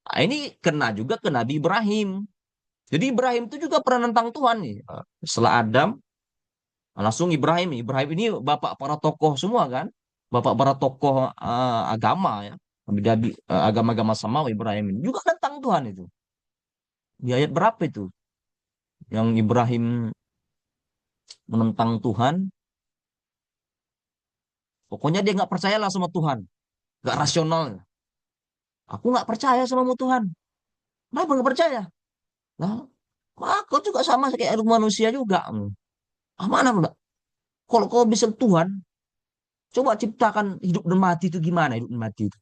Nah, ini kena juga ke Nabi Ibrahim. Jadi Ibrahim itu juga pernah nentang Tuhan nih. Setelah Adam, langsung Ibrahim. Ibrahim ini bapak para tokoh semua kan. Bapak para tokoh agama ya. Agama-agama samawi Ibrahim ini juga nentang Tuhan itu. Di ayat berapa itu? Yang Ibrahim menentang Tuhan. Pokoknya dia nggak percayalah sama Tuhan. Nggak rasional. Aku nggak percaya sama Tuhan. Kenapa nggak percaya? Nah, kau juga sama kayak manusia juga. Mana enggak? Kalau kau bisa Tuhan, coba ciptakan hidup dan mati itu gimana hidup dan mati itu?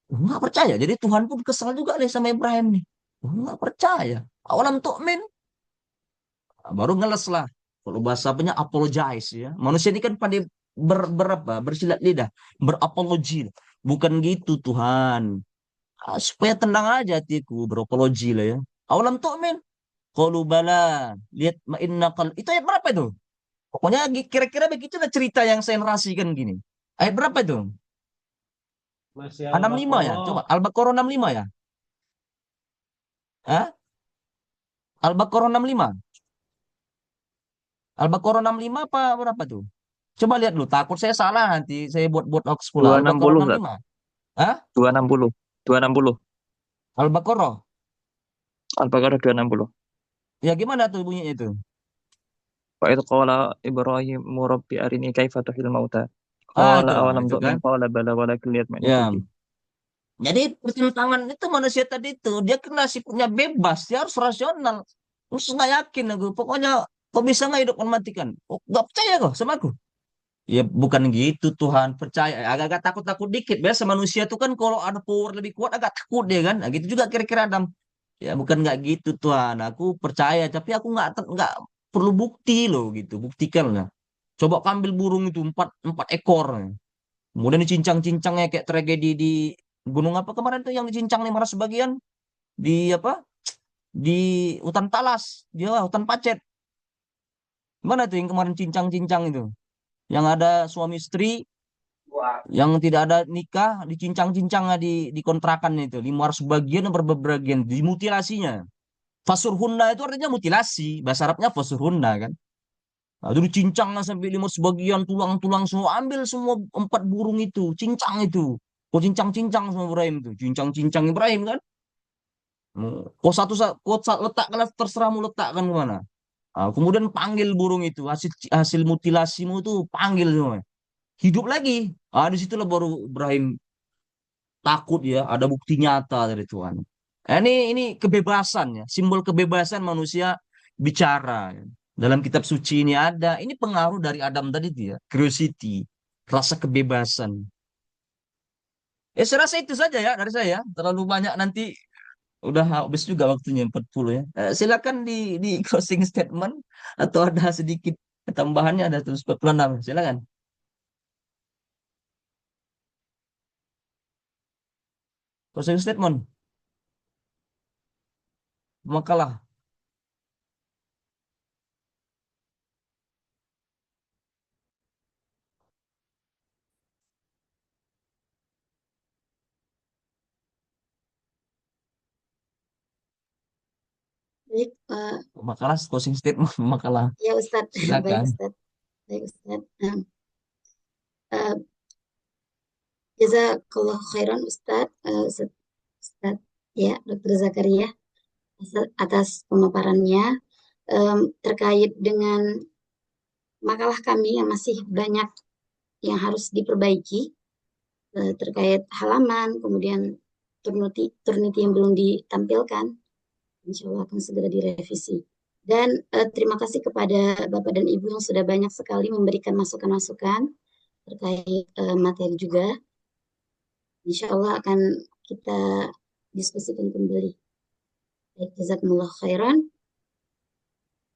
Nggak percaya. Jadi Tuhan pun kesal juga nih sama Ibrahim nih. Nggak percaya. Awalam tu'min. Baru ngeles lah. Kalau bahasa apanya apologize ya. Manusia ini kan pandai bersilat lidah, berapologi. Bukan gitu Tuhan. Supaya tenang aja hatiku, berapologi lah ya. Awalam tu'min. Qalu bala. Lihat itu ayat berapa itu? Pokoknya kira-kira begitu lah cerita yang saya narasikan gini. Ayat berapa itu?
Masih
65 ya? Coba Al-Baqarah 65 ya? Hah? Al-Baqarah 65. Al-Baqarah 65 apa berapa tuh? Coba lihat dulu, takut saya salah nanti saya buat hoax pula. Al-Baqarah
260 enggak?
65. Hah?
260. 260.
Al-Baqarah.
Al-Baqarah 260.
Ya gimana tuh bunyinya itu?
Wa idh qala Ibrahim rabbi arini kaifa tuhil mauta.
Itu,
Qala awalam
itu kan.
tu'min qala bala walakin liyatma'inna
Ya.
qalbi.
Jadi pertentangan itu manusia tadi itu dia kena sifatnya bebas, dia harus rasional. Terus nggak yakin aku. Pokoknya kok bisa nggak hidup mematikan? Oh, nggak percaya kok sama aku. Ya bukan gitu Tuhan, percaya. Agak-agak takut-takut dikit. Biasa manusia tuh kan kalau ada power lebih kuat agak takut dia kan. Nah, gitu juga kira-kira Adam. Ya bukan nggak gitu Tuhan. Aku percaya, tapi aku nggak perlu bukti loh gitu. Buktikan lah. Coba ambil burung itu empat ekor. Kemudian dicincang-cincangnya kayak tragedi di gunung apa kemarin tuh yang dicincang 500 bagian di apa? Di hutan Talas, dia hutan Pacet. Mana tuh yang kemarin cincang-cincang itu? Yang ada suami istri yang tidak ada nikah dicincang-cincangnya di kontrakan itu 500 bagian berapa bagian dimutilasinya. Fasurhunna itu artinya mutilasi, bahasa Arabnya fasurhunna kan. Nah, itu dicincang sampai 500 bagian tulang-tulang semua, ambil semua empat burung itu, cincang itu. Kok cincang-cincang sama Ibrahim tuh, cincang-cincang Ibrahim kan. Kau letakkan, terserah mau letakkan kemana. Kemudian panggil burung itu, hasil hasil mutilasimu itu panggil semua. Hidup lagi. Disitulah baru Ibrahim takut ya, ada bukti nyata dari Tuhan. Ini kebebasan ya, simbol kebebasan manusia bicara. Ya. Dalam kitab suci ini ada, ini pengaruh dari Adam tadi itu ya, curiosity, rasa kebebasan. Saya rasa itu saja ya dari saya. Terlalu banyak nanti udah habis juga waktunya 40 ya. Silakan di closing statement atau ada sedikit tambahannya, ada terus 46. Silakan. Closing statement. Makalah.
Baik,
Makalah closing statement. Makalah.
ya Ustadz, baik
Silakan.
Ustadz, baik Ustadz. Uh, Jazakallah khairan Ustadz, Ustadz ya Dr. Zakaria atas pemaparannya terkait dengan makalah kami yang masih banyak yang harus diperbaiki terkait halaman, kemudian turniti yang belum ditampilkan, insya Allah akan segera direvisi. Dan terima kasih kepada Bapak dan Ibu yang sudah banyak sekali memberikan masukan-masukan terkait materi juga. Insya Allah akan kita diskusikan kembali. Baik, jazakumullah khairan.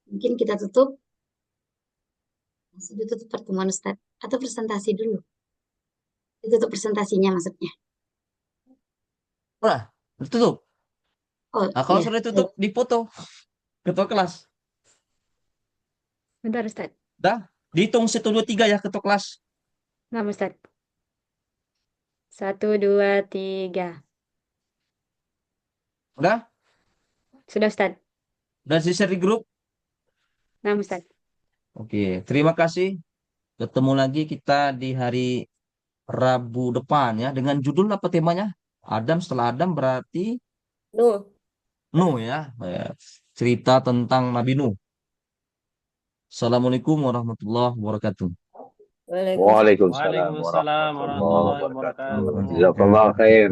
Mungkin kita tutup. Masih ditutup pertemuan Ustaz. Atau presentasi dulu. Ditutup presentasinya maksudnya.
Udah, tutup.
Oh,
Kalau
iya.
sudah tutup, dipoto ketua kelas.
Bentar, Ustaz.
Dah, dihitung 1, 2, 3 ya ketua kelas.
Nah, Ustaz. 1, 2, 3.
Udah?
Sudah, Ustaz.
Udah di-share di grup?
Nah, Ustaz.
Oke, terima kasih. Ketemu lagi kita di hari Rabu depan ya. Dengan judul apa temanya? Adam, setelah Adam berarti
Nuh.
Nuh ya. Cerita tentang Nabi Nuh. Assalamualaikum warahmatullahi wabarakatuh.
Waalaikumsalam
Waalaikumsalam
warahmatullahi
warahmatullahi
wabarakatuh.
wabarakatuh.
Jazakallah khair.